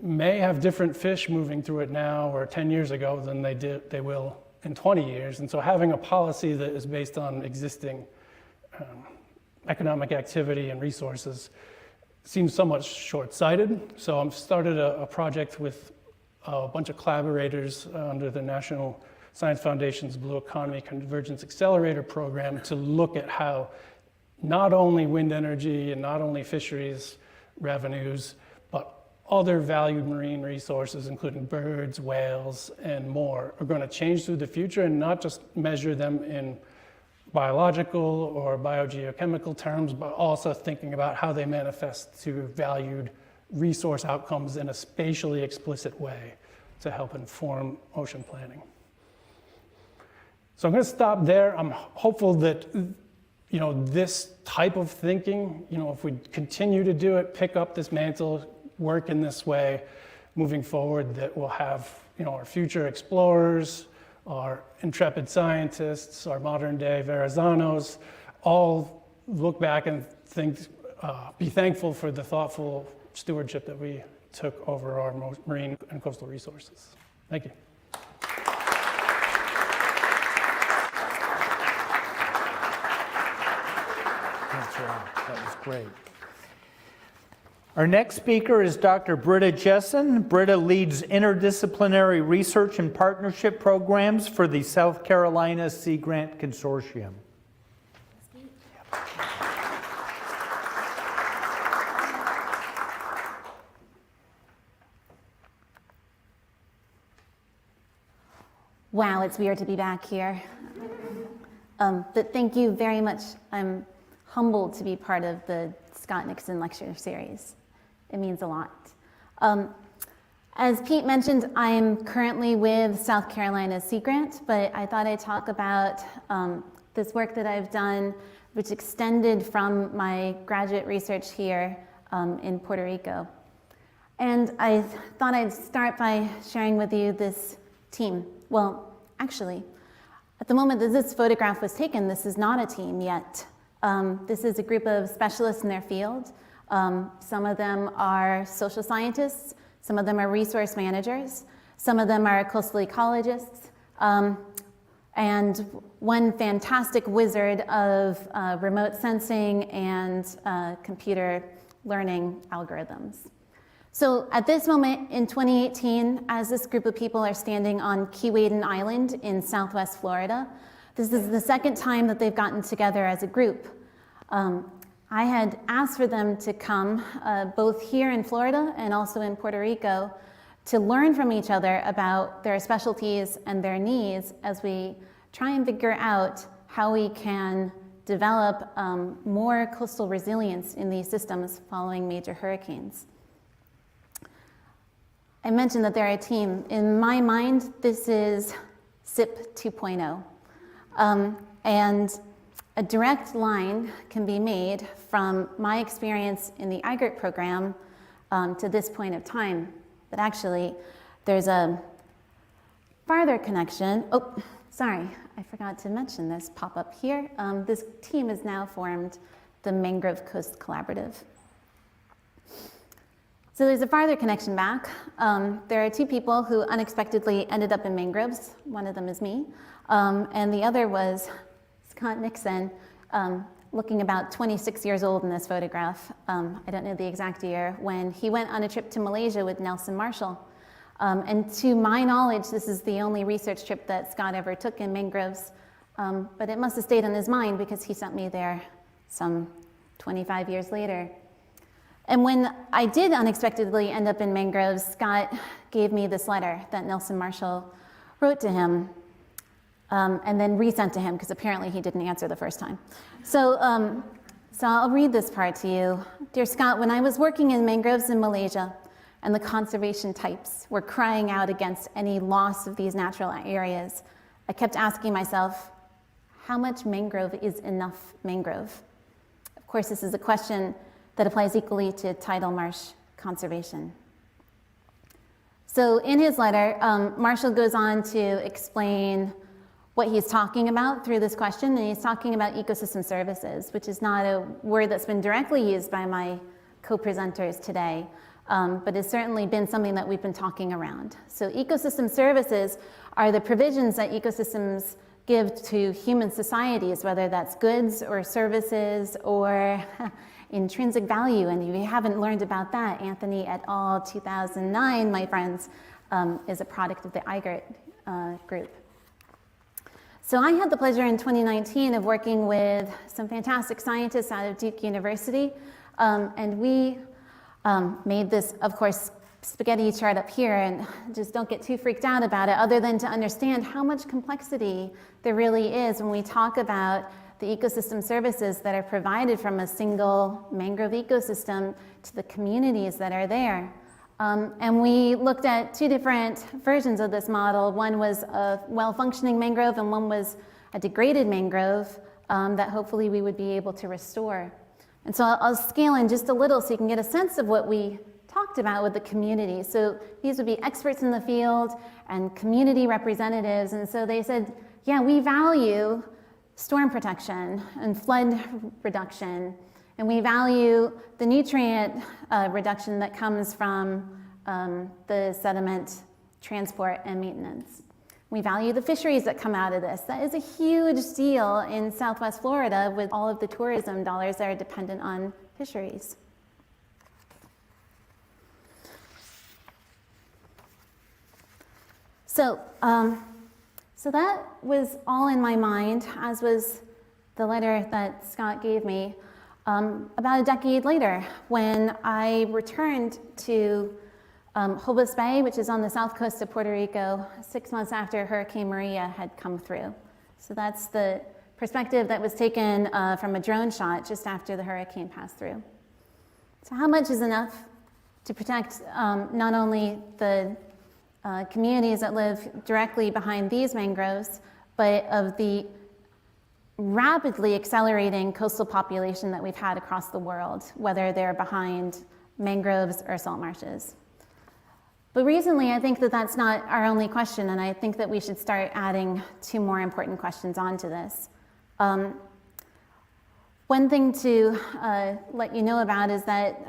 may have different fish moving through it now or 10 years ago than they will in 20 years. And so having a policy that is based on existing economic activity and resources seems somewhat short-sighted. So I've started a project with a bunch of collaborators under the National Science Foundation's Blue Economy Convergence Accelerator program to look at how not only wind energy and not only fisheries revenues, but other valued marine resources, including birds, whales, and more, are going to change through the future, and not just measure them in biological or biogeochemical terms, but also thinking about how they manifest to valued resource outcomes in a spatially explicit way to help inform ocean planning. So I'm going to stop there. I'm hopeful that this type of thinking, if we continue to do it, pick up this mantle, work in this way, moving forward, that we'll have our future explorers, our intrepid scientists, our modern day Verrazanos, all look back and be thankful for the thoughtful stewardship that we took over our marine and coastal resources. Thank you. Thanks, Rob. That was great. Our next speaker is Dr. Britta Jessen. Britta leads interdisciplinary research and partnership programs for the South Carolina Sea Grant Consortium. Wow, it's weird to be back here. But thank you very much. I'm humbled to be part of the Scott Nixon Lecture Series. It means a lot. As Pete mentioned, I'm currently with South Carolina Sea Grant, but I thought I'd talk about this work that I've done, which extended from my graduate research here in Puerto Rico. And I thought I'd start by sharing with you this team. Well, actually, at the moment that this photograph was taken, this is not a team yet. This is a group of specialists in their field. Some of them are social scientists, some of them are resource managers, some of them are coastal ecologists, and one fantastic wizard of remote sensing and computer learning algorithms. So at this moment in 2018, as this group of people are standing on Keewaydin Island in Southwest Florida, this is the second time that they've gotten together as a group. I had asked for them to come both here in Florida and also in Puerto Rico to learn from each other about their specialties and their needs as we try and figure out how we can develop more coastal resilience in these systems following major hurricanes. I mentioned that they're a team. In my mind, this is SIP 2.0. And a direct line can be made from my experience in the Iiger Program to this point of time. But actually, there's a farther connection. Oh, sorry, I forgot to mention this pop-up here. This team is now formed the Mangrove Coast Collaborative. So there's a farther connection back. There are two people who unexpectedly ended up in mangroves. One of them is me, and the other was Scott Nixon, looking about 26 years old in this photograph. I don't know the exact year, when he went on a trip to Malaysia with Nelson Marshall. And to my knowledge, this is the only research trip that Scott ever took in mangroves, but it must have stayed on his mind because he sent me there some 25 years later. And when I did unexpectedly end up in mangroves, Scott gave me this letter that Nelson Marshall wrote to him and then resent to him because apparently he didn't answer the first time. So I'll read this part to you. Dear Scott, when I was working in mangroves in Malaysia and the conservation types were crying out against any loss of these natural areas, I kept asking myself, how much mangrove is enough mangrove? Of course, this is a question that applies equally to tidal marsh conservation. So in his letter, Marshall goes on to explain what he's talking about through this question, and he's talking about ecosystem services, which is not a word that's been directly used by my co-presenters today, but it's certainly been something that we've been talking around. So ecosystem services are the provisions that ecosystems give to human societies, whether that's goods or services or intrinsic value. And if you haven't learned about that, Anthony et al. 2009, my friends, is a product of the Iiger group. So I had the pleasure in 2019 of working with some fantastic scientists out of Duke University, and we made this, of course, spaghetti chart up here, and just don't get too freaked out about it, other than to understand how much complexity there really is when we talk about the ecosystem services that are provided from a single mangrove ecosystem to the communities that are there. And we looked at two different versions of this model. One was a well-functioning mangrove, and one was a degraded mangrove that hopefully we would be able to restore. And so I'll scale in just a little so you can get a sense of what we talked about with the community. So these would be experts in the field and community representatives. And so they said, yeah, we value storm protection and flood reduction, and we value the nutrient reduction that comes from the sediment transport and maintenance. We value the fisheries that come out of this. That is a huge deal in Southwest Florida with all of the tourism dollars that are dependent on fisheries. So that was all in my mind, as was the letter that Scott gave me about a decade later, when I returned to Hobos Bay, which is on the south coast of Puerto Rico, 6 months after Hurricane Maria had come through. So that's the perspective that was taken from a drone shot just after the hurricane passed through. So how much is enough to protect not only the communities that live directly behind these mangroves, but of the rapidly accelerating coastal population that we've had across the world, whether they're behind mangroves or salt marshes. But recently, I think that that's not our only question, and I think that we should start adding two more important questions onto this. One thing to let you know about is that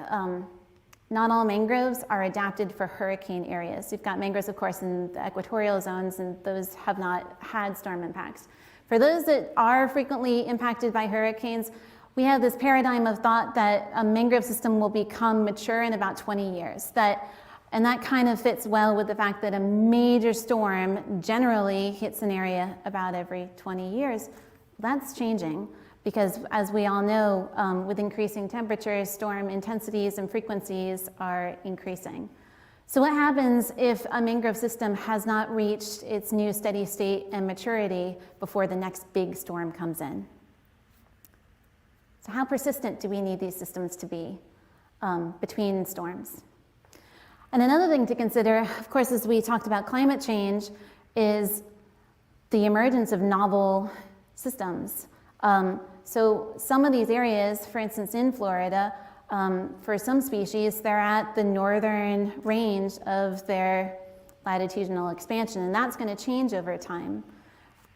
not all mangroves are adapted for hurricane areas. You've got mangroves, of course, in the equatorial zones, and those have not had storm impacts. For those that are frequently impacted by hurricanes, we have this paradigm of thought that a mangrove system will become mature in about 20 years. And that kind of fits well with the fact that a major storm generally hits an area about every 20 years. That's changing because, as we all know, with increasing temperatures, storm intensities and frequencies are increasing. So what happens if a mangrove system has not reached its new steady state and maturity before the next big storm comes in? So how persistent do we need these systems to be between storms? And another thing to consider, of course, as we talked about climate change, is the emergence of novel systems. So some of these areas, for instance, in Florida, for some species, they're at the northern range of their latitudinal expansion, and that's going to change over time.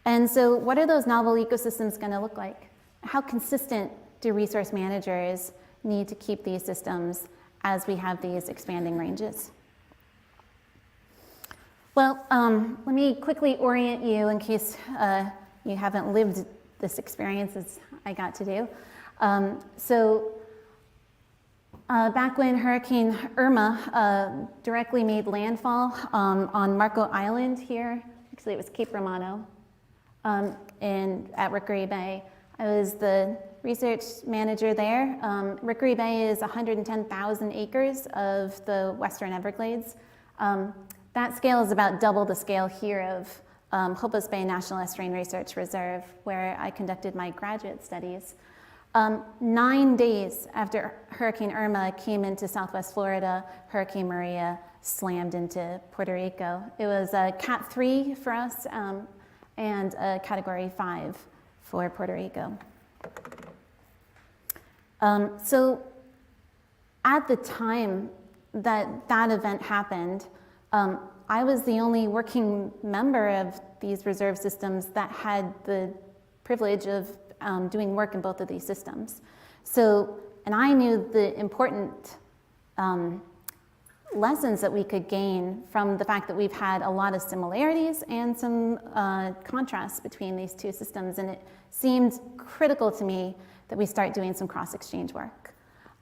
And so what are those novel ecosystems going to look like? How consistent do resource managers need to keep these systems as we have these expanding ranges? Well, let me quickly orient you in case you haven't lived this experience as I got to do. Back when Hurricane Irma directly made landfall on Marco Island here, actually it was Cape Romano, at Rickery Bay, I was the research manager there. Rickery Bay is 110,000 acres of the Western Everglades. That scale is about double the scale here of Hobos Bay National Estuarine Research Reserve, where I conducted my graduate studies. 9 days after Hurricane Irma came into Southwest Florida, Hurricane Maria slammed into Puerto Rico. It was a Cat 3 for us and a Category 5 for Puerto Rico. So at the time that event happened, I was the only working member of these reserve systems that had the privilege of doing work in both of these systems. So, and I knew the important lessons that we could gain from the fact that we've had a lot of similarities and some contrasts between these two systems, and it seemed critical to me that we start doing some cross-exchange work.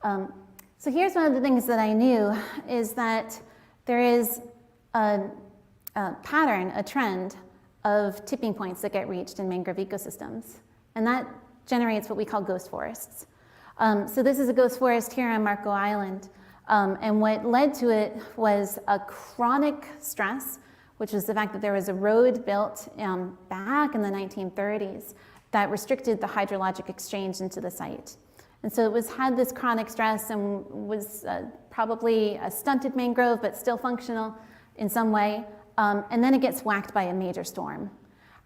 So here's one of the things that I knew is that there is a pattern, a trend of tipping points that get reached in mangrove ecosystems. And that generates what we call ghost forests. So this is a ghost forest here on Marco Island. And what led to it was a chronic stress, which was the fact that there was a road built back in the 1930s that restricted the hydrologic exchange into the site. And so it had this chronic stress and was probably a stunted mangrove, but still functional in some way. And then it gets whacked by a major storm.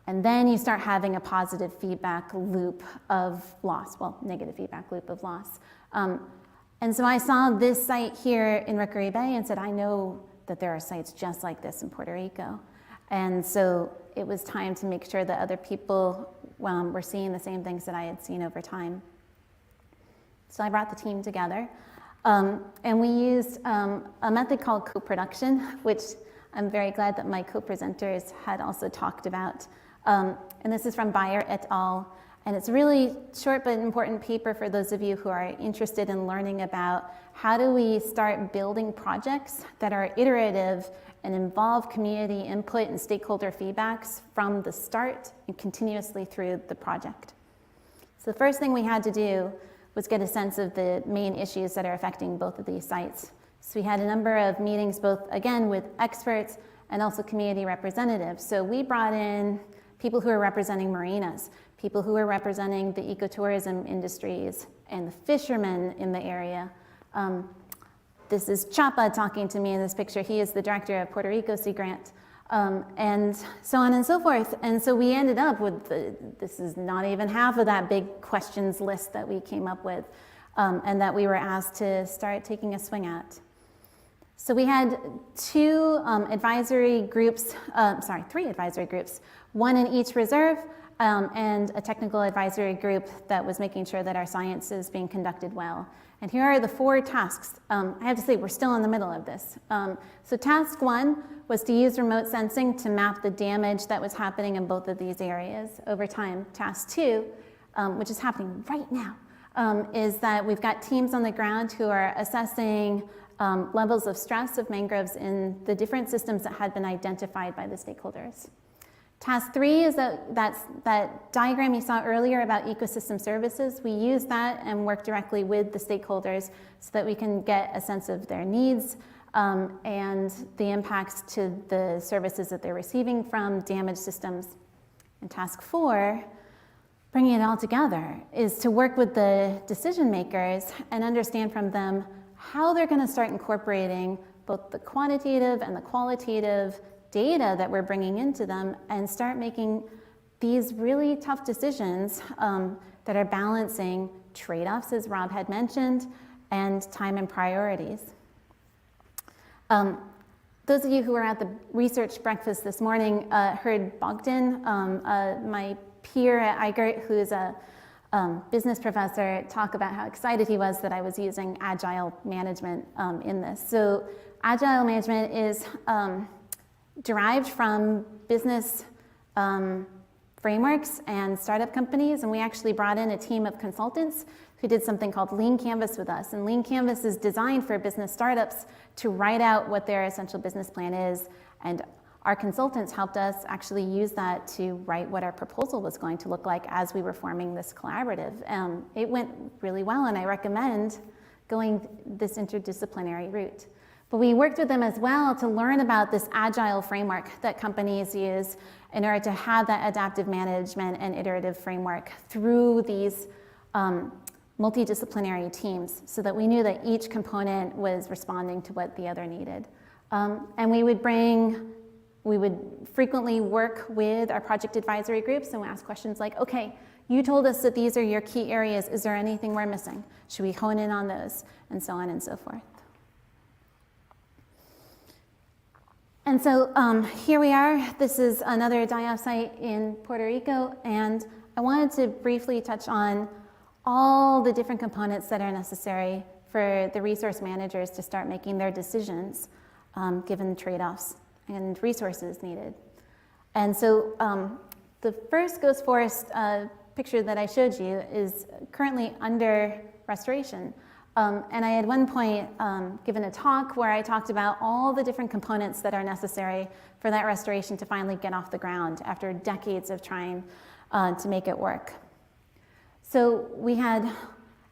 And then you start having a positive feedback loop of loss, well, negative feedback loop of loss. And so I saw this site here in Rookery Bay and said, I know that there are sites just like this in Puerto Rico. And so it was time to make sure that other people were seeing the same things that I had seen over time. So I brought the team together, and we used a method called CoProduction, which I'm very glad that my co-presenters had also talked about. And this is from Bayer et al. And it's a really short but important paper for those of you who are interested in learning about how do we start building projects that are iterative and involve community input and stakeholder feedbacks from the start and continuously through the project. So the first thing we had to do was get a sense of the main issues that are affecting both of these sites. So we had a number of meetings, both again with experts and also community representatives. So we brought in people who are representing marinas, people who are representing the ecotourism industries and the fishermen in the area. This is Chapa talking to me in this picture. He is the director of Puerto Rico Sea Grant, and so on and so forth. And so we ended up with, this is not even half of that big questions list that we came up with and that we were asked to start taking a swing at. So we had three advisory groups, one in each reserve, and a technical advisory group that was making sure that our science is being conducted well. And here are the 4 tasks. I have to say, we're still in the middle of this. So task 1 was to use remote sensing to map the damage that was happening in both of these areas over time. Task 2, which is happening right now, is that we've got teams on the ground who are assessing levels of stress of mangroves in the different systems that had been identified by the stakeholders. Task 3 is that diagram you saw earlier about ecosystem services. We use that and work directly with the stakeholders so that we can get a sense of their needs and the impacts to the services that they're receiving from damaged systems. And task 4, bringing it all together, is to work with the decision makers and understand from them how they're going to start incorporating both the quantitative and the qualitative data that we're bringing into them and start making these really tough decisions that are balancing trade-offs, as Rob had mentioned, and time and priorities. Those of you who were at the research breakfast this morning heard Bogdan, my peer at Iiger, who is a business professor, talk about how excited he was that I was using agile management in this. So agile management is derived from business frameworks and startup companies, and we actually brought in a team of consultants who did something called Lean Canvas with us. And Lean Canvas is designed for business startups to write out what their essential business plan is, and our consultants helped us actually use that to write what our proposal was going to look like as we were forming this collaborative. It went really well, and I recommend going this interdisciplinary route. But we worked with them as well to learn about this agile framework that companies use in order to have that adaptive management and iterative framework through these multidisciplinary teams so that we knew that each component was responding to what the other needed. And we would frequently work with our project advisory groups and we ask questions like, okay, you told us that these are your key areas. Is there anything we're missing? Should we hone in on those? And so on and so forth. And so here we are. This is another die-off site in Puerto Rico. And I wanted to briefly touch on all the different components that are necessary for the resource managers to start making their decisions given trade-offs and resources needed. And so the first ghost forest picture that I showed you is currently under restoration. And I had one point given a talk where I talked about all the different components that are necessary for that restoration to finally get off the ground after decades of trying to make it work. So we had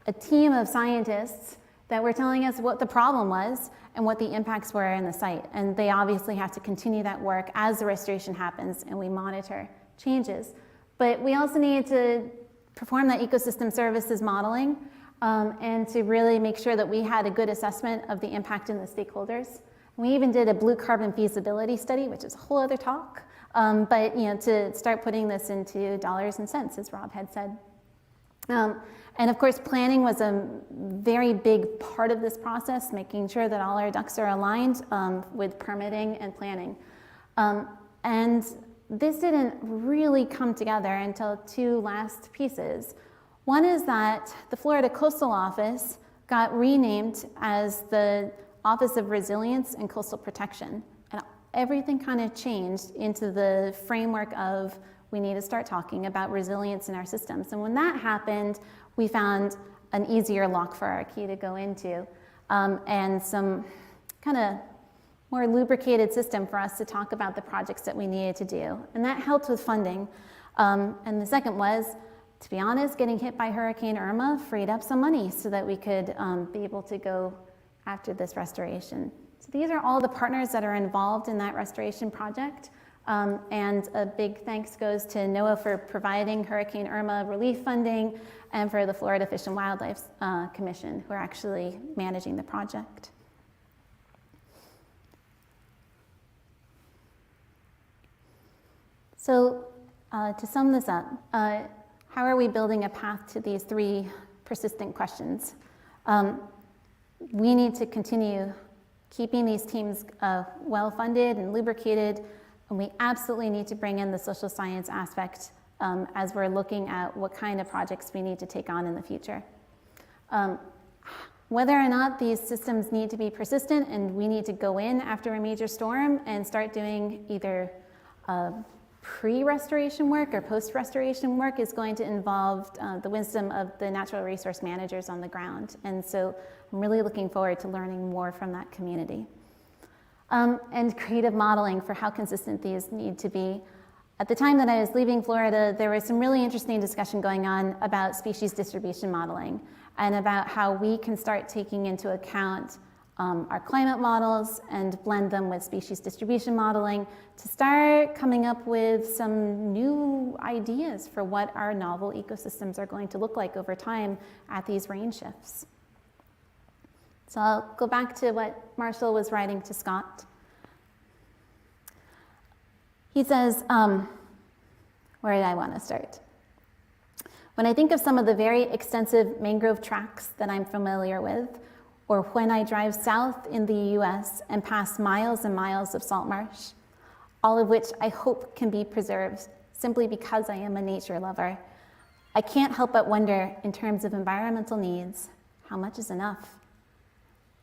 a team of scientists that were telling us what the problem was and what the impacts were in the site. And they obviously have to continue that work as the restoration happens and we monitor changes. But we also need to perform that ecosystem services modeling and to really make sure that we had a good assessment of the impact in the stakeholders. We even did a blue carbon feasibility study, which is a whole other talk, but to start putting this into dollars and cents, as Rob had said. And of course, planning was a very big part of this process, making sure that all our ducks are aligned with permitting and planning. And this didn't really come together until two last pieces. One is that the Florida Coastal Office got renamed as the Office of Resilience and Coastal Protection. And everything kind of changed into the framework of we need to start talking about resilience in our systems. And when that happened, we found an easier lock for our key to go into and some kind of more lubricated system for us to talk about the projects that we needed to do. And that helped with funding. And the second was, to be honest, getting hit by Hurricane Irma freed up some money so that we could be able to go after this restoration. So these are all the partners that are involved in that restoration project. And a big thanks goes to NOAA for providing Hurricane Irma relief funding and for the Florida Fish and Wildlife Commission, who are actually managing the project. So to sum this up, how are we building a path to these three persistent questions? We need to continue keeping these teams well-funded and lubricated, and we absolutely need to bring in the social science aspect as we're looking at what kind of projects we need to take on in the future. Whether or not these systems need to be persistent and we need to go in after a major storm and start doing either pre-restoration work or post-restoration work is going to involve the wisdom of the natural resource managers on the ground. And so I'm really looking forward to learning more from that community. And creative modeling for how consistent these need to be. At the time that I was leaving Florida, there was some really interesting discussion going on about species distribution modeling and about how we can start taking into account our climate models and blend them with species distribution modeling to start coming up with some new ideas for what our novel ecosystems are going to look like over time at these range shifts. So I'll go back to what Marshall was writing to Scott. He says, where did I want to start? When I think of some of the very extensive mangrove tracts that I'm familiar with, or when I drive south in the US and pass miles and miles of Saltmarsh, all of which I hope can be preserved simply because I am a nature lover, I can't help but wonder, in terms of environmental needs, how much is enough?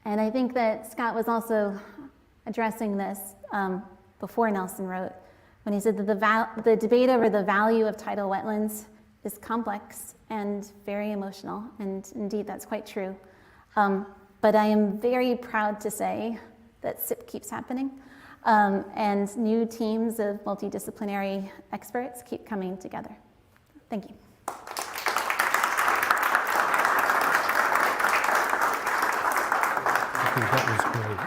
And I think that Scott was also addressing this before Nelson wrote, when he said that the debate over the value of tidal wetlands is complex and very emotional, and indeed that's quite true. But I am very proud to say that SIP keeps happening, and new teams of multidisciplinary experts keep coming together. Thank you. I think that was great.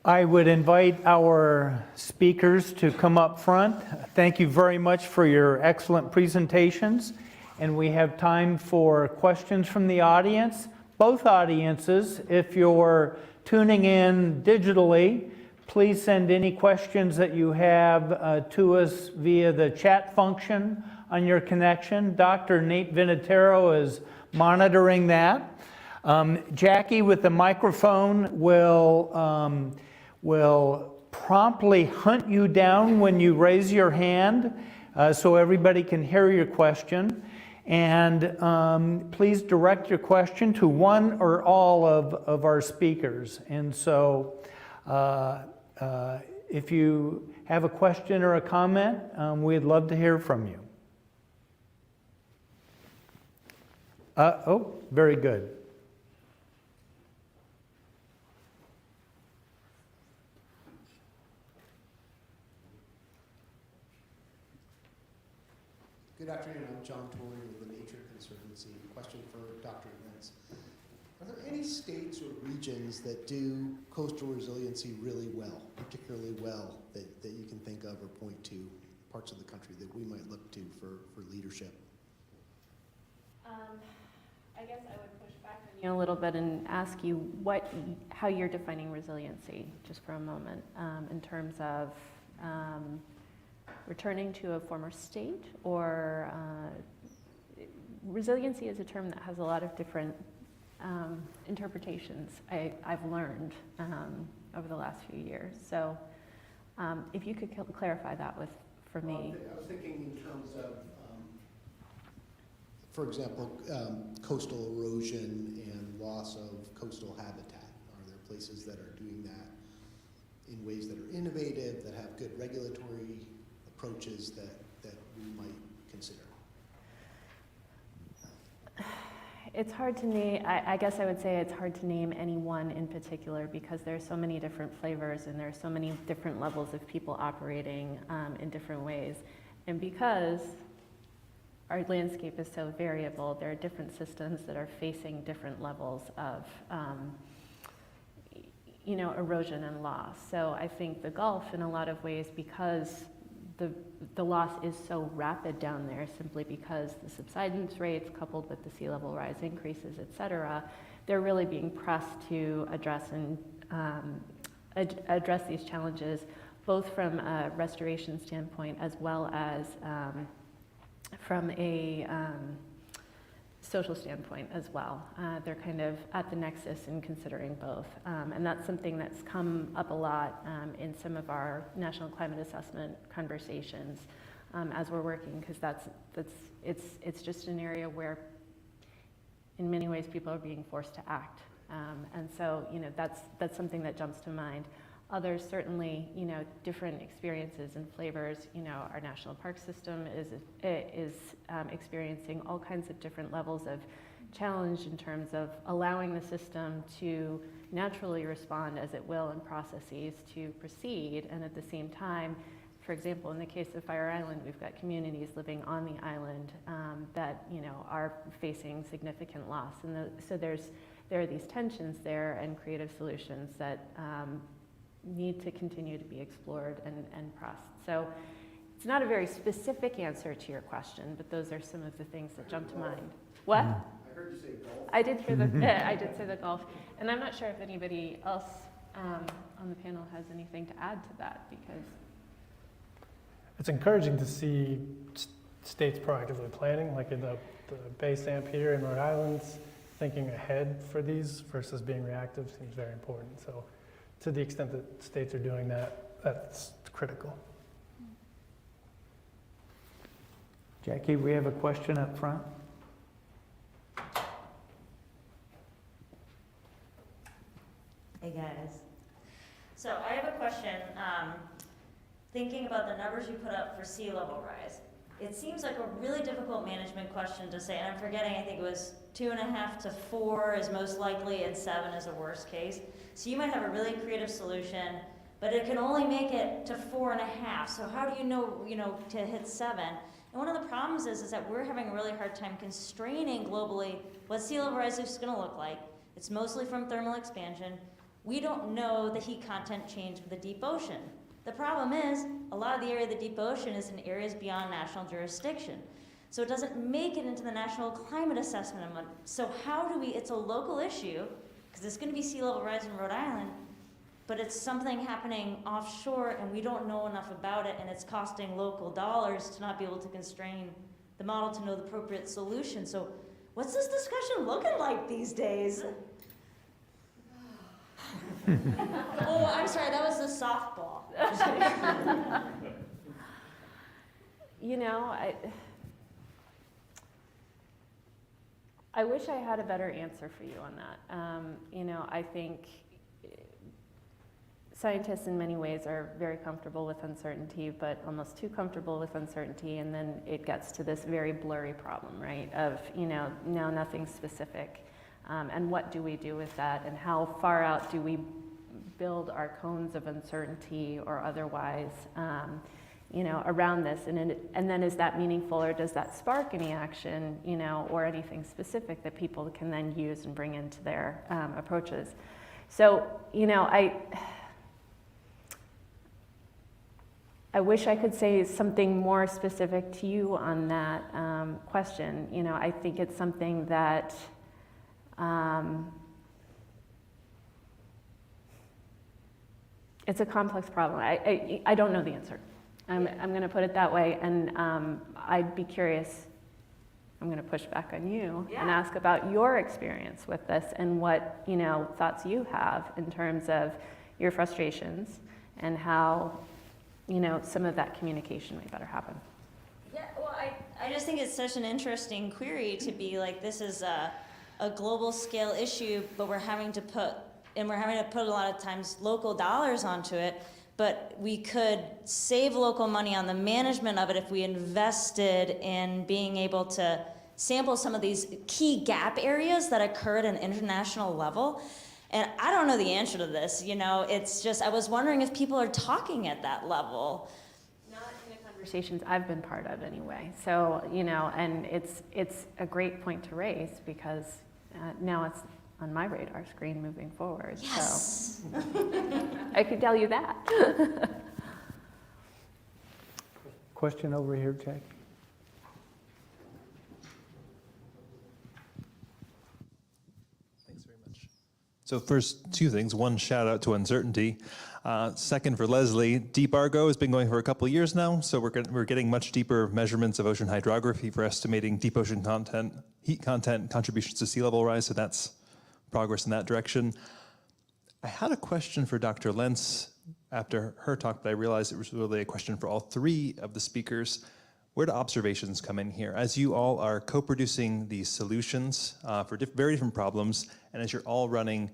I would invite our speakers to come up front. Thank you very much for your excellent presentations. And we have time for questions from the audience. Both audiences, if you're tuning in digitally, please send any questions that you have to us via the chat function on your connection. Dr. Nate Vinatero is monitoring that. Jackie with the microphone will promptly hunt you down when you raise your hand so everybody can hear your question. And please direct your question to one or all of our speakers. And so if you have a question or a comment, we'd love to hear from you. Oh, very good. Good afternoon, I'm John Torrey with the Nature Conservancy. Question for Dr. Lentz. Are there any states or regions that do coastal resiliency really well, particularly well, that you can think of or point to, parts of the country that we might look to for leadership? I guess I would push back on you a little bit and ask you how you're defining resiliency, just for a moment, in terms of returning to a former state, or resiliency is a term that has a lot of different interpretations I've learned over the last few years. So if you could clarify that for me. I was thinking in terms of, for example, coastal erosion and loss of coastal habitat. Are there places that are doing that in ways that are innovative, that have good regulatory approaches that we might consider? It's hard to name, I guess I would say it's hard to name any one in particular, because there are so many different flavors and there are so many different levels of people operating in different ways. And because our landscape is so variable, there are different systems that are facing different levels of erosion and loss. So I think the Gulf, in a lot of ways, because the loss is so rapid down there, simply because the subsidence rates coupled with the sea level rise increases, et cetera, they're really being pressed to address these challenges, both from a restoration standpoint as well as from a social standpoint as well. They're kind of at the nexus in considering both. And that's something that's come up a lot in some of our national climate assessment conversations as we're working, because it's just an area where in many ways people are being forced to act. And so, that's something that jumps to mind. Others certainly, different experiences and flavors. Our national park system is experiencing all kinds of different levels of challenge in terms of allowing the system to naturally respond as it will in processes to proceed, and at the same time, for example, in the case of Fire Island, we've got communities living on the island that are facing significant loss, and so there are these tensions there and creative solutions that need to continue to be explored and pressed. So it's not a very specific answer to your question, but those are some of the things that jump to mind. What? I heard you say Gulf. I did I did say the Gulf, and I'm not sure if anybody else on the panel has anything to add to that, because It's encouraging to see states proactively planning, like in the base amp here in Rhode Island, thinking ahead for these versus being reactive seems very important. So to the extent that states are doing that, that's critical. Jackie, we have a question up front. Hey guys. So I have a question. Thinking about the numbers you put up for sea level rise, it seems like a really difficult management question to say, and I'm forgetting, I think it was 2.5 to 4 is most likely and 7 is a worst case. So you might have a really creative solution, but it can only make it to 4.5. So how do you know, to hit 7? And one of the problems is that we're having a really hard time constraining globally what sea level rise is going to look like. It's mostly from thermal expansion. We don't know the heat content change of the deep ocean. The problem is, a lot of the area of the deep ocean is in areas beyond national jurisdiction. So it doesn't make it into the national climate assessment. So how do we, it's a local issue, because it's going to be sea level rise in Rhode Island, but it's something happening offshore and we don't know enough about it, and it's costing local dollars to not be able to constrain the model to know the appropriate solution. So what's this discussion looking like these days? Oh, I'm sorry, that was the softball. I wish I had a better answer for you on that. I think scientists in many ways are very comfortable with uncertainty, but almost too comfortable with uncertainty, and then it gets to this very blurry problem, right, of, now nothing's specific, and what do we do with that, and how far out do we build our cones of uncertainty or otherwise, around this, and then is that meaningful, or does that spark any action, or anything specific that people can then use and bring into their approaches. So, I wish I could say something more specific to you on that question. I think it's something that it's a complex problem. I don't know the answer. I'm going to put it that way, and I'd be curious. I'm going to push back on you and ask about your experience with this and what thoughts you have in terms of your frustrations and how some of that communication may better happen. Yeah, well, I just think it's such an interesting query to be like, this is a global scale issue, but we're having to put a lot of times local dollars onto it, but we could save local money on the management of it if we invested in being able to sample some of these key gap areas that occur at an international level. And I don't know the answer to this, it's just, I was wondering if people are talking at that level. Not in the conversations I've been part of anyway. So, and it's a great point to raise because now it's on my radar screen moving forward. Yes. So I could tell you that. Question over here, Jake. Thanks very much. So first, two things. One, shout out to uncertainty. Second, for Leslie, Deep Argo has been going for a couple of years now, so we're getting much deeper measurements of ocean hydrography for estimating deep ocean content, heat content, contributions to sea level rise, so that's progress in that direction. I had a question for Dr. Lentz after her talk, but I realized it was really a question for all three of the speakers. Where do observations come in here? As you all are co-producing these solutions for very different problems, and as you're all running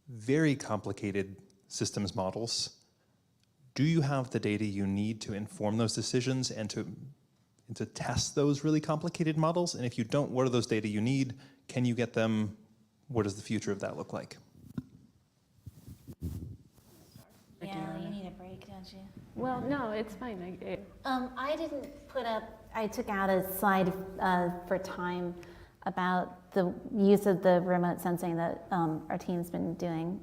very complicated systems models, do you have the data you need to inform those decisions and to test those really complicated models? And if you don't, what are those data you need? Can you get them? What does the future of that look like? Yeah, you need a break, don't you? Well, no, it's fine. I didn't put up, I took out a slide for time about the use of the remote sensing that our team's been doing.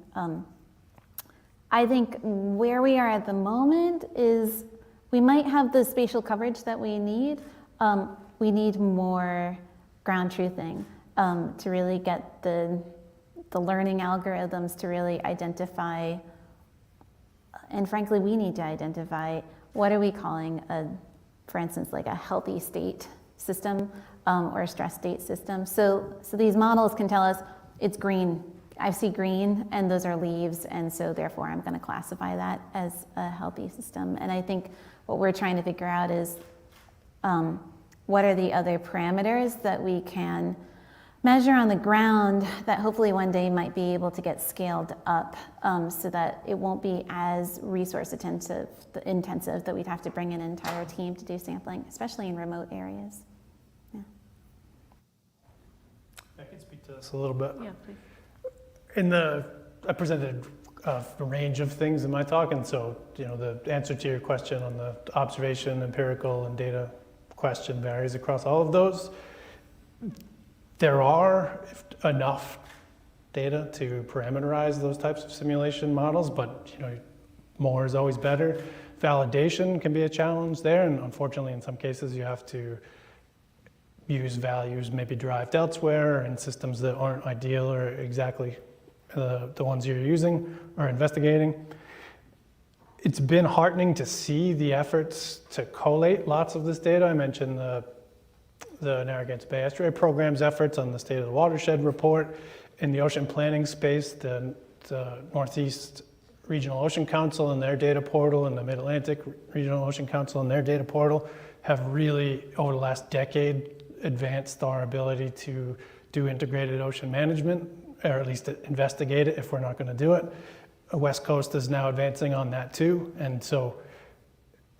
I think where we are at the moment is we might have the spatial coverage that we need. We need more ground truthing to really get the learning algorithms to really identify, and frankly, we need to identify what are we calling for instance, like a healthy state system or a stress state system. So these models can tell us it's green. I see green, and those are leaves, and so therefore I'm going to classify that as a healthy system. And I think what we're trying to figure out is what are the other parameters that we can measure on the ground that hopefully one day might be able to get scaled up so that it won't be as resource intensive that we'd have to bring in an entire team to do sampling, especially in remote areas. Yeah. I can speak to this a little bit. Yeah, please. I presented a range of things in my talk, and so the answer to your question on the observation, empirical, and data question varies across all of those. There are enough data to parameterize those types of simulation models, but more is always better. Validation can be a challenge there, and unfortunately, in some cases, you have to use values maybe derived elsewhere in systems that aren't ideal or exactly the ones you're using or investigating. It's been heartening to see the efforts to collate lots of this data. I mentioned the Narragansett Bay Estuary Program's efforts on the State of the Watershed report. In the ocean planning space, the Northeast Regional Ocean Council and their data portal and the Mid-Atlantic Regional Ocean Council and their data portal have really, over the last decade, advanced our ability to do integrated ocean management, or at least investigate it if we're not going to do it. West Coast is now advancing on that too. And so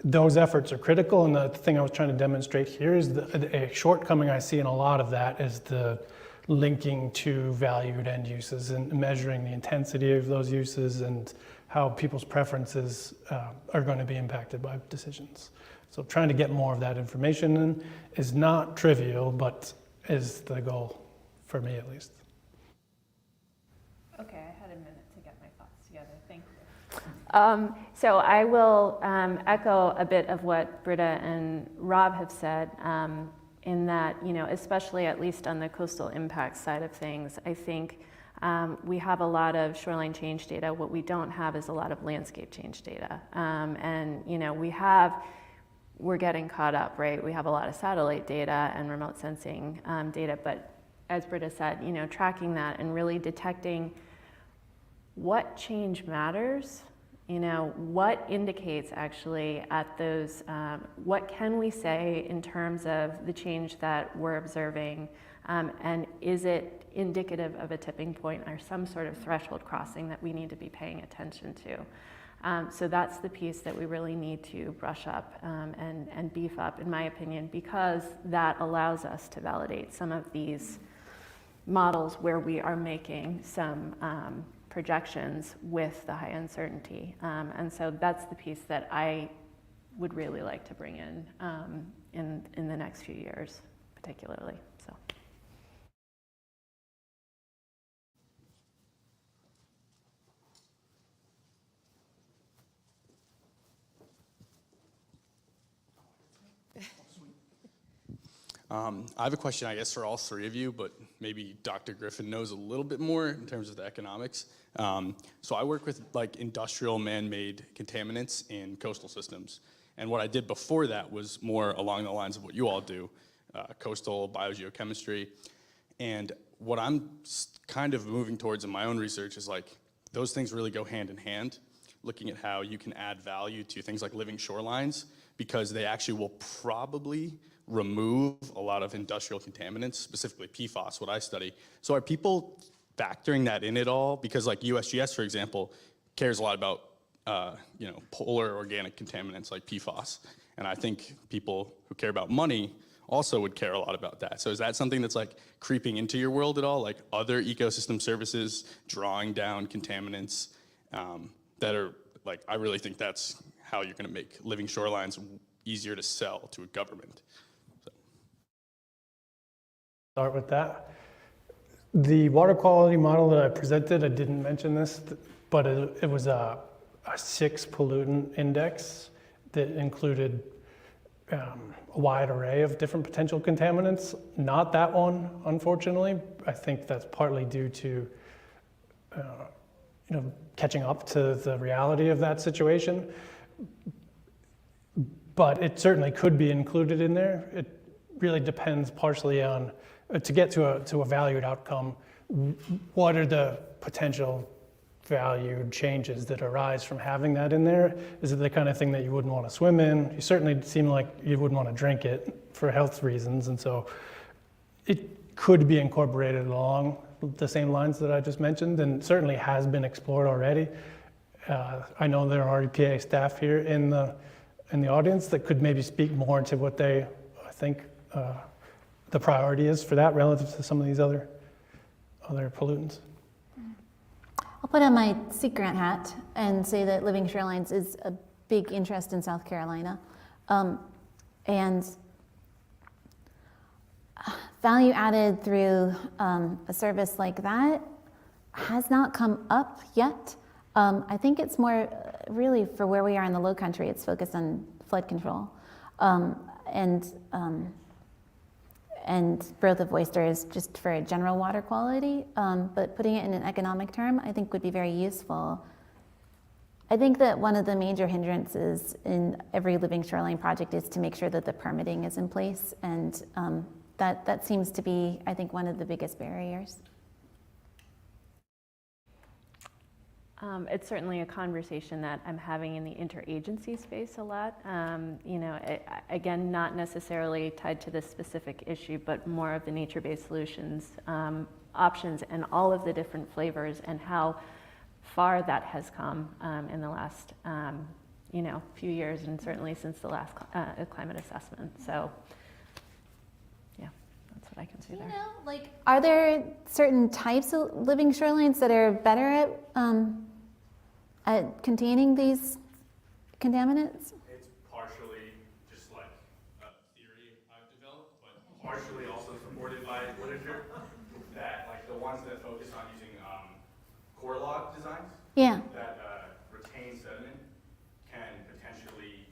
those efforts are critical. And the thing I was trying to demonstrate here is a shortcoming I see in a lot of that is the linking to valued end uses and measuring the intensity of those uses and how people's preferences are going to be impacted by decisions. So trying to get more of that information in is not trivial, but is the goal, for me at least. Okay, I had a minute to get my thoughts together. Thank you. So I will echo a bit of what Britta and Rob have said in that, especially at least on the coastal impact side of things, I think we have a lot of shoreline change data. What we don't have is a lot of landscape change data. And, we're getting caught up, right? We have a lot of satellite data and remote sensing data, but as Britta said, tracking that and really detecting what change matters, what indicates actually at those, what can we say in terms of the change that we're observing, and is it indicative of a tipping point or some sort of threshold crossing that we need to be paying attention to. So that's the piece that we really need to brush up and beef up, in my opinion, because that allows us to validate some of these models where we are making some projections with the high uncertainty. And so that's the piece that I would really like to bring in the next few years, particularly. So. I have a question, I guess, for all three of you, but maybe Dr. Griffin knows a little bit more in terms of the economics. So I work with industrial man-made contaminants in coastal systems. And what I did before that was more along the lines of what you all do, coastal biogeochemistry. And what I'm kind of moving towards in my own research is those things really go hand in hand, looking at how you can add value to things like living shorelines, because they actually will probably remove a lot of industrial contaminants, specifically PFAS, what I study. So are people factoring that in at all? Because USGS, for example, cares a lot about polar organic contaminants like PFAS. And I think people who care about money also would care a lot about that. So is that something that's creeping into your world at all? Other ecosystem services drawing down contaminants that are I really think that's how you're gonna make living shorelines easier to sell to a government. Start with that. The water quality model that I presented, I didn't mention this, but it was a 6 pollutant index that included a wide array of different potential contaminants. Not that one, unfortunately. I think that's partly due to catching up to the reality of that situation. But it certainly could be included in there. It really depends partially on, to get to a valued outcome, what are the potential valued changes that arise from having that in there? Is it the kind of thing that you wouldn't want to swim in? You certainly seem like you wouldn't want to drink it for health reasons, and so it could be incorporated along the same lines that I just mentioned, and certainly has been explored already. I know there are EPA staff here in the audience that could maybe speak more into what they think the priority is for that relative to some of these other pollutants. I'll put on my Sea Grant hat and say that living shorelines is a big interest in South Carolina. And value added through a service like that has not come up yet. I think it's more really for where we are in the low country, it's focused on flood control. And growth of oysters just for general water quality, but putting it in an economic term, I think would be very useful. I think that one of the major hindrances in every living shoreline project is to make sure that the permitting is in place, and that seems to be, I think, one of the biggest barriers. It's certainly a conversation that I'm having in the interagency space a lot. Again, not necessarily tied to this specific issue, but more of the nature-based solutions options and all of the different flavors and how far that has come in the last few years, and certainly since the last climate assessment. So yeah, that's what I can say there. Like, are there certain types of living shorelines that are better at containing these contaminants? It's partially just like a theory I've developed, but partially also supported by literature that like the ones that focus on using core log designs Yeah. that retain sediment can potentially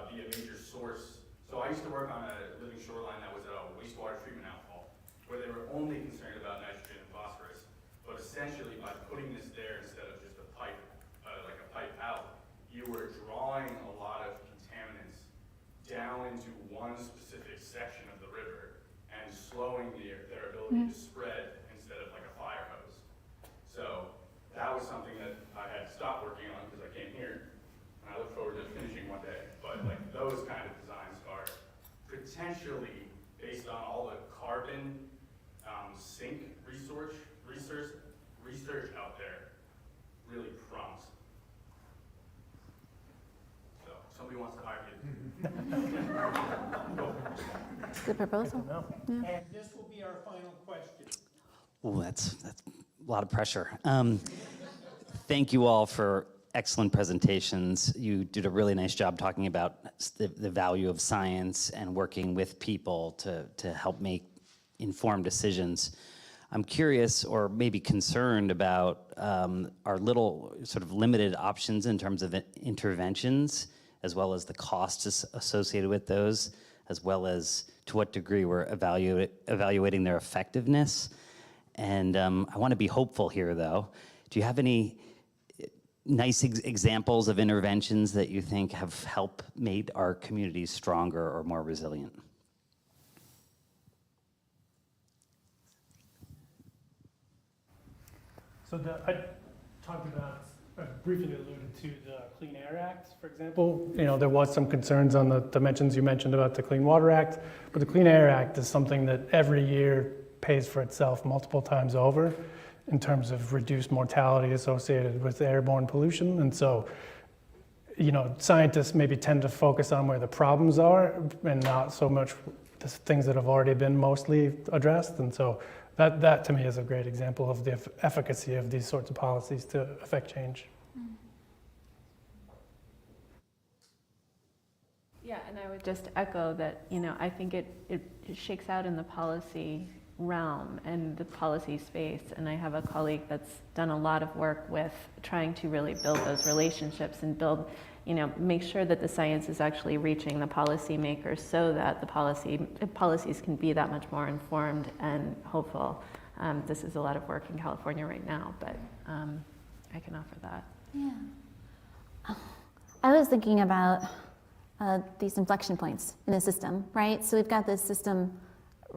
be a major source. So I used to work on a living shoreline that was a wastewater treatment outfall where they were only concerned about nitrogen and phosphorus, but essentially by putting this there instead of just a pipe, like a pipe out, you were drawing a lot of contaminants down into one specific section of the river and slowing their ability to spread instead of like a fire hose. So that was something that I had stopped working on because I came here, and I look forward to finishing one day. But like those kind of designs are potentially based on all the carbon sink research out there, really promising. So somebody wants to hire me. Good proposal. And this will be our final question. Oh, that's a lot of pressure. Thank you all for excellent presentations. You did a really nice job talking about the value of science and working with people to help make informed decisions. I'm curious, or maybe concerned about our little sort of limited options in terms of interventions, as well as the costs associated with those, as well as to what degree we're evaluating their effectiveness. And I want to be hopeful here, though. Do you have any nice examples of interventions that you think have helped made our communities stronger or more resilient? So I talked about, briefly alluded to the Clean Air Act, for example. You know, there was some concerns on the dimensions you mentioned about the Clean Water Act, but the Clean Air Act is something that every year pays for itself multiple times over in terms of reduced mortality associated with airborne pollution. And so, you know, scientists maybe tend to focus on where the problems are and not so much the things that have already been mostly addressed. And so that to me is a great example of the efficacy of these sorts of policies to affect change. Yeah, and I would just echo that, you know, I think it shakes out in the policy realm and the policy space. And I have a colleague that's done a lot of work with trying to really build those relationships and build, you know, make sure that the science is actually reaching the policymakers so that the policies can be that much more informed and hopeful. This is a lot of work in California right now, but I can offer that. Yeah. I was thinking about these inflection points in the system, right? So we've got this system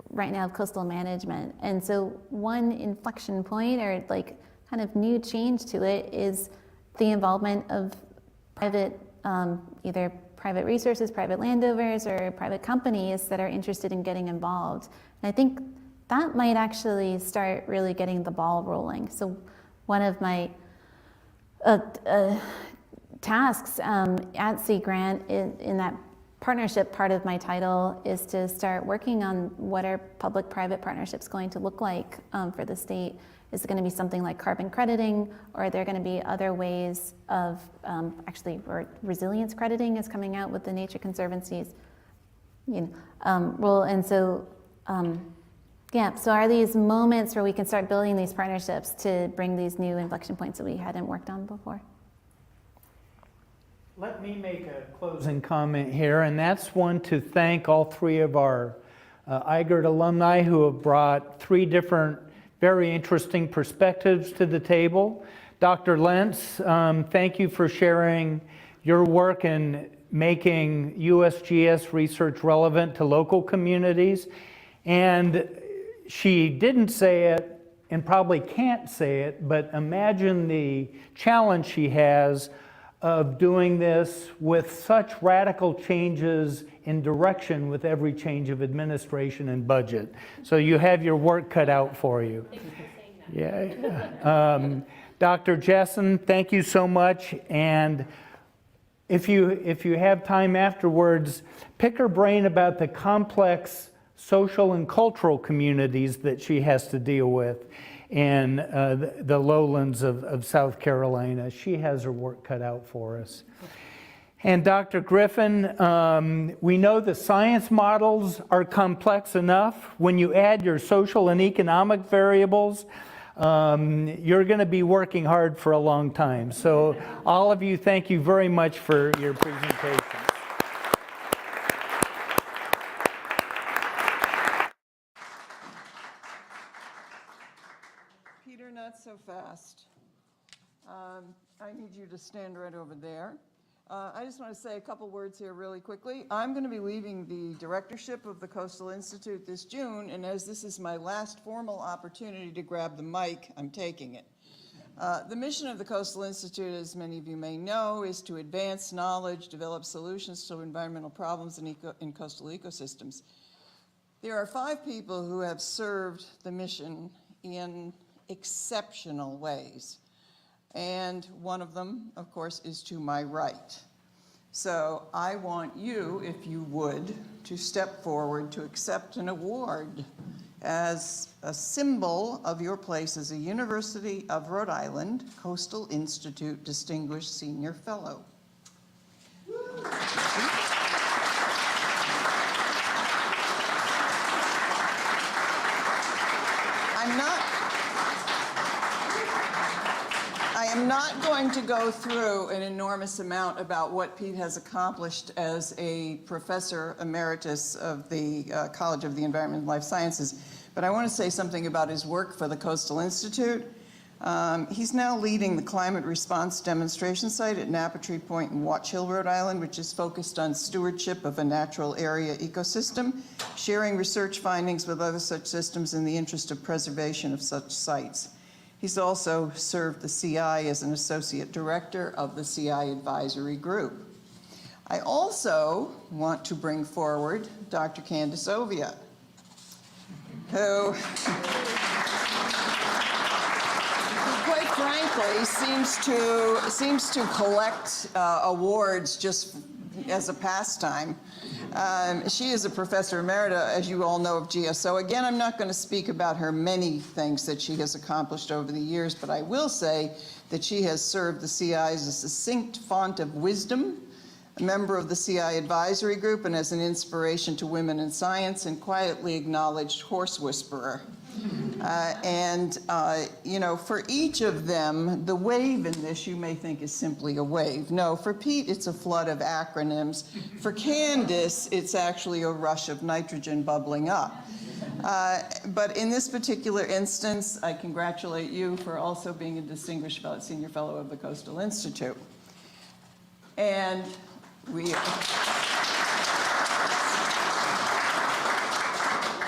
right now of coastal management. And so one inflection point or like kind of new change to it is the involvement of private, either private resources, private landowners, or private companies that are interested in getting involved. And I think that might actually start really getting the ball rolling. So one of my tasks at Sea Grant in that partnership part of my title is to start working on what are public-private partnerships going to look like for the state. Is it going to be something like carbon crediting, or are there going to be other ways of or resilience crediting is coming out with the Nature Conservancy's role. And so, so are these moments where we can start building these partnerships to bring these new inflection points that we hadn't worked on before? Let me make a closing comment here, and that's one to thank all three of our Iiger alumni who have brought three different very interesting perspectives to the table. Dr. Lentz, thank you for sharing your work in making USGS research relevant to local communities. And she didn't say it and probably can't say it, but imagine the challenge she has of doing this with such radical changes in direction with every change of administration and budget. So you have your work cut out for you. Thank you for saying that. Yeah. Dr. Jessen, thank you so much. And if you have time afterwards, pick her brain about the complex social and cultural communities that she has to deal with in the lowlands of South Carolina. She has her work cut out for us. And Dr. Griffin, we know the science models are complex enough. When you add your social and economic variables, you're going to be working hard for a long time. So all of you, thank you very much for your presentation. Peter, not so fast. I need you to stand right over there. I just want to say a couple words here really quickly. I'm going to be leaving the directorship of the Coastal Institute this June, and as this is my last formal opportunity to grab the mic, I'm taking it. The mission of the Coastal Institute, as many of you may know, is to advance knowledge, develop solutions to environmental problems in coastal ecosystems. There are 5 people who have served the mission in exceptional ways. And one of them, of course, is to my right. So I want you, if you would, to step forward to accept an award as a symbol of your place as a University of Rhode Island Coastal Institute Distinguished Senior Fellow. I am not going to go through an enormous amount about what Pete has accomplished as a professor emeritus of the College of the Environment and Life Sciences, but I want to say something about his work for the Coastal Institute. He's now leading the climate response demonstration site at Napatree Point in Watch Hill, Rhode Island, which is focused on stewardship of a natural area ecosystem, sharing research findings with other such systems in the interest of preservation of such sites. He's also served the CI as an associate director of the CI advisory group. I also want to bring forward Dr. Candace Ovia, who quite frankly seems to collect awards just as a pastime. She is a professor emerita, as you all know, of GSO. Again, I'm not going to speak about her many things that she has accomplished over the years, but I will say that she has served the CI as a succinct font of wisdom, a member of the CI advisory group, and as an inspiration to women in science, and quietly acknowledged horse whisperer. You know, for each of them, the wave in this you may think is simply a wave. No, for Pete, it's a flood of acronyms. For Candace, it's actually a rush of nitrogen bubbling up. But in this particular instance, I congratulate you for also being a distinguished senior fellow of the Coastal Institute. And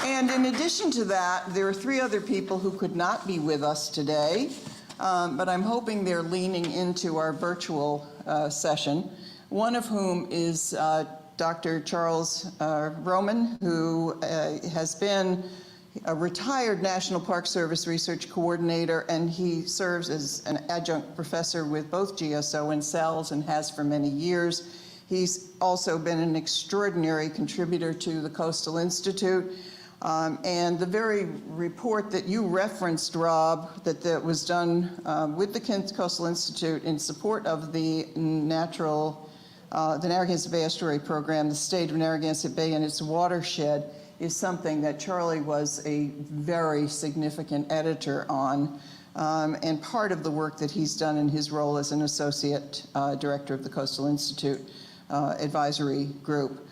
And in addition to that, there are 3 other people who could not be with us today, but I'm hoping they're leaning into our virtual session, one of whom is Dr. Charles Roman, who has been a retired National Park Service research coordinator, and he serves as an adjunct professor with both GSO and CELS and has for many years. He's also been an extraordinary contributor to the Coastal Institute. And the very report that you referenced, Rob, that was done with the Coastal Institute in support of the Narragansett Bay Estuary Program, the state of Narragansett Bay and its watershed, is something that Charlie was a very significant editor on, and part of the work that he's done in his role as an associate director of the Coastal Institute advisory group.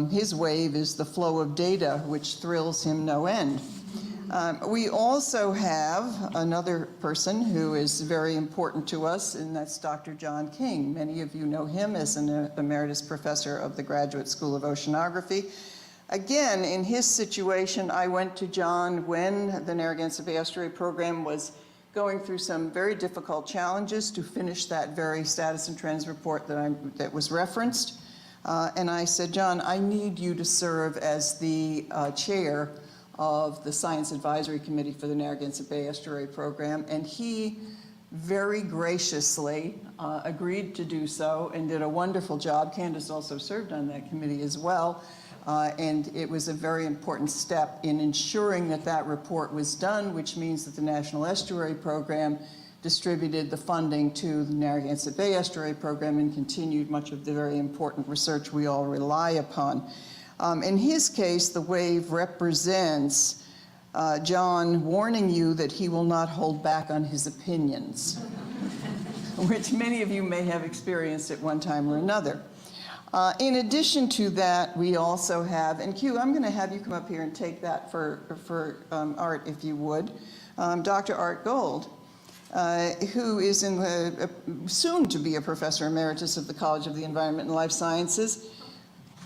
His wave is the flow of data, which thrills him no end. We also have another person who is very important to us, and that's Dr. John King. Many of you know him as an emeritus professor of the Graduate School of Oceanography. Again, in his situation, I went to John when the Narragansett Bay Estuary Program was going through some very difficult challenges to finish that very status and trends report that was referenced. And I said, John, I need you to serve as the chair of the Science Advisory Committee for the Narragansett Bay Estuary Program. And he very graciously agreed to do so and did a wonderful job. Candace also served on that committee as well. And it was a very important step in ensuring that that report was done, which means that the National Estuary Program distributed the funding to the Narragansett Bay Estuary Program and continued much of the very important research we all rely upon. In his case, the wave represents John warning you that he will not hold back on his opinions, which many of you may have experienced at one time or another. In addition to that, we also have, and Q, I'm going to have you come up here and take that for Art, if you would, Dr. Art Gold, who is soon to be a professor emeritus of the College of the Environment and Life Sciences.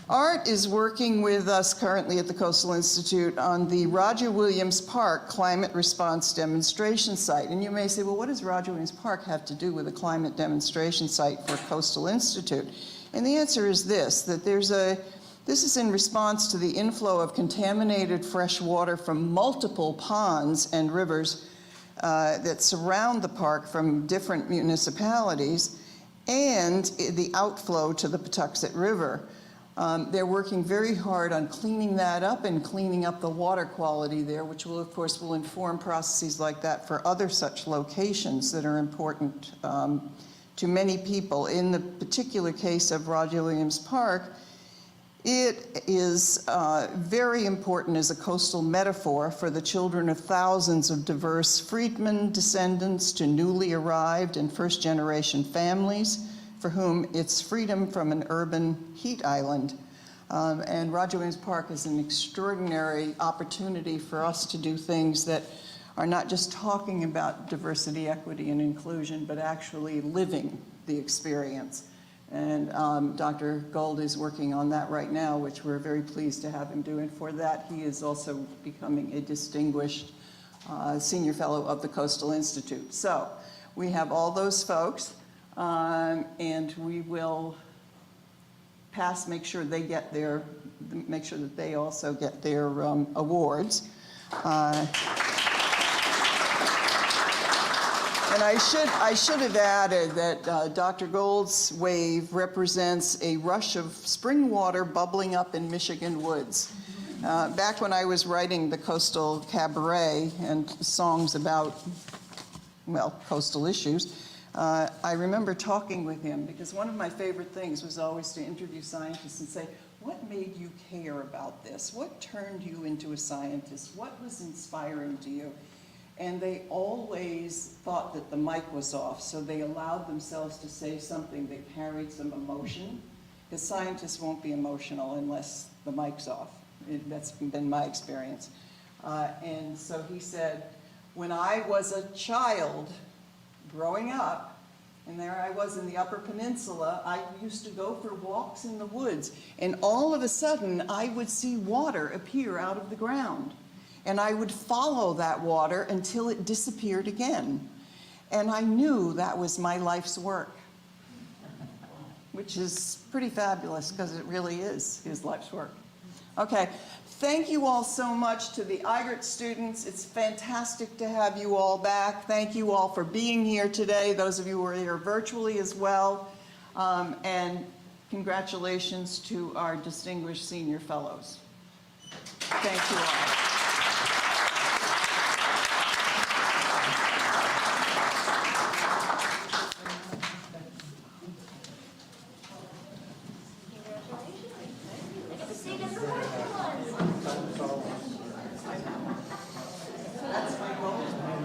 Art is working with us currently at the Coastal Institute on the Roger Williams Park Climate Response Demonstration Site. And you may say, well, what does Roger Williams Park have to do with a climate demonstration site for Coastal Institute? And the answer is this, that this is in response to the inflow of contaminated fresh water from multiple ponds and rivers that surround the park from different municipalities and the outflow to the Patuxent River. They're working very hard on cleaning that up and cleaning up the water quality there, which will, of course, will inform processes like that for other such locations that are important to many people. In the particular case of Roger Williams Park, it is very important as a coastal metaphor for the children of thousands of diverse freedmen descendants to newly arrived and first-generation families for whom it's freedom from an urban heat island. And Roger Williams Park is an extraordinary opportunity for us to do things that are not just talking about diversity, equity, and inclusion, but actually living the experience. And Dr. Gold is working on that right now, which we're very pleased to have him do. And for that, he is also becoming a distinguished senior fellow of the Coastal Institute. So we have all those folks, and we will make sure they get make sure that they also get their awards. And I should have added that Dr. Gold's wave represents a rush of spring water bubbling up in Michigan woods. Back when I was writing the Coastal Cabaret and songs about, well, coastal issues, I remember talking with him because one of my favorite things was always to interview scientists and say, what made you care about this? What turned you into a scientist? What was inspiring to you? And they always thought that the mic was off, so they allowed themselves to say something that carried some emotion, because scientists won't be emotional unless the mic's off. That's been my experience. And so he said, when I was a child growing up, and there I was in the Upper Peninsula, I used to go for walks in the woods, and all of a sudden I would see water appear out of the ground. And I would follow that water until it disappeared again. And I knew that was my life's work, which is pretty fabulous because it really is his life's work. Okay, thank you all so much to the Iiger students. It's fantastic to have you all back. Thank you all for being here today, those of you who are here virtually as well. And congratulations to our distinguished senior fellows. Thank you all.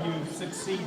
You succeed.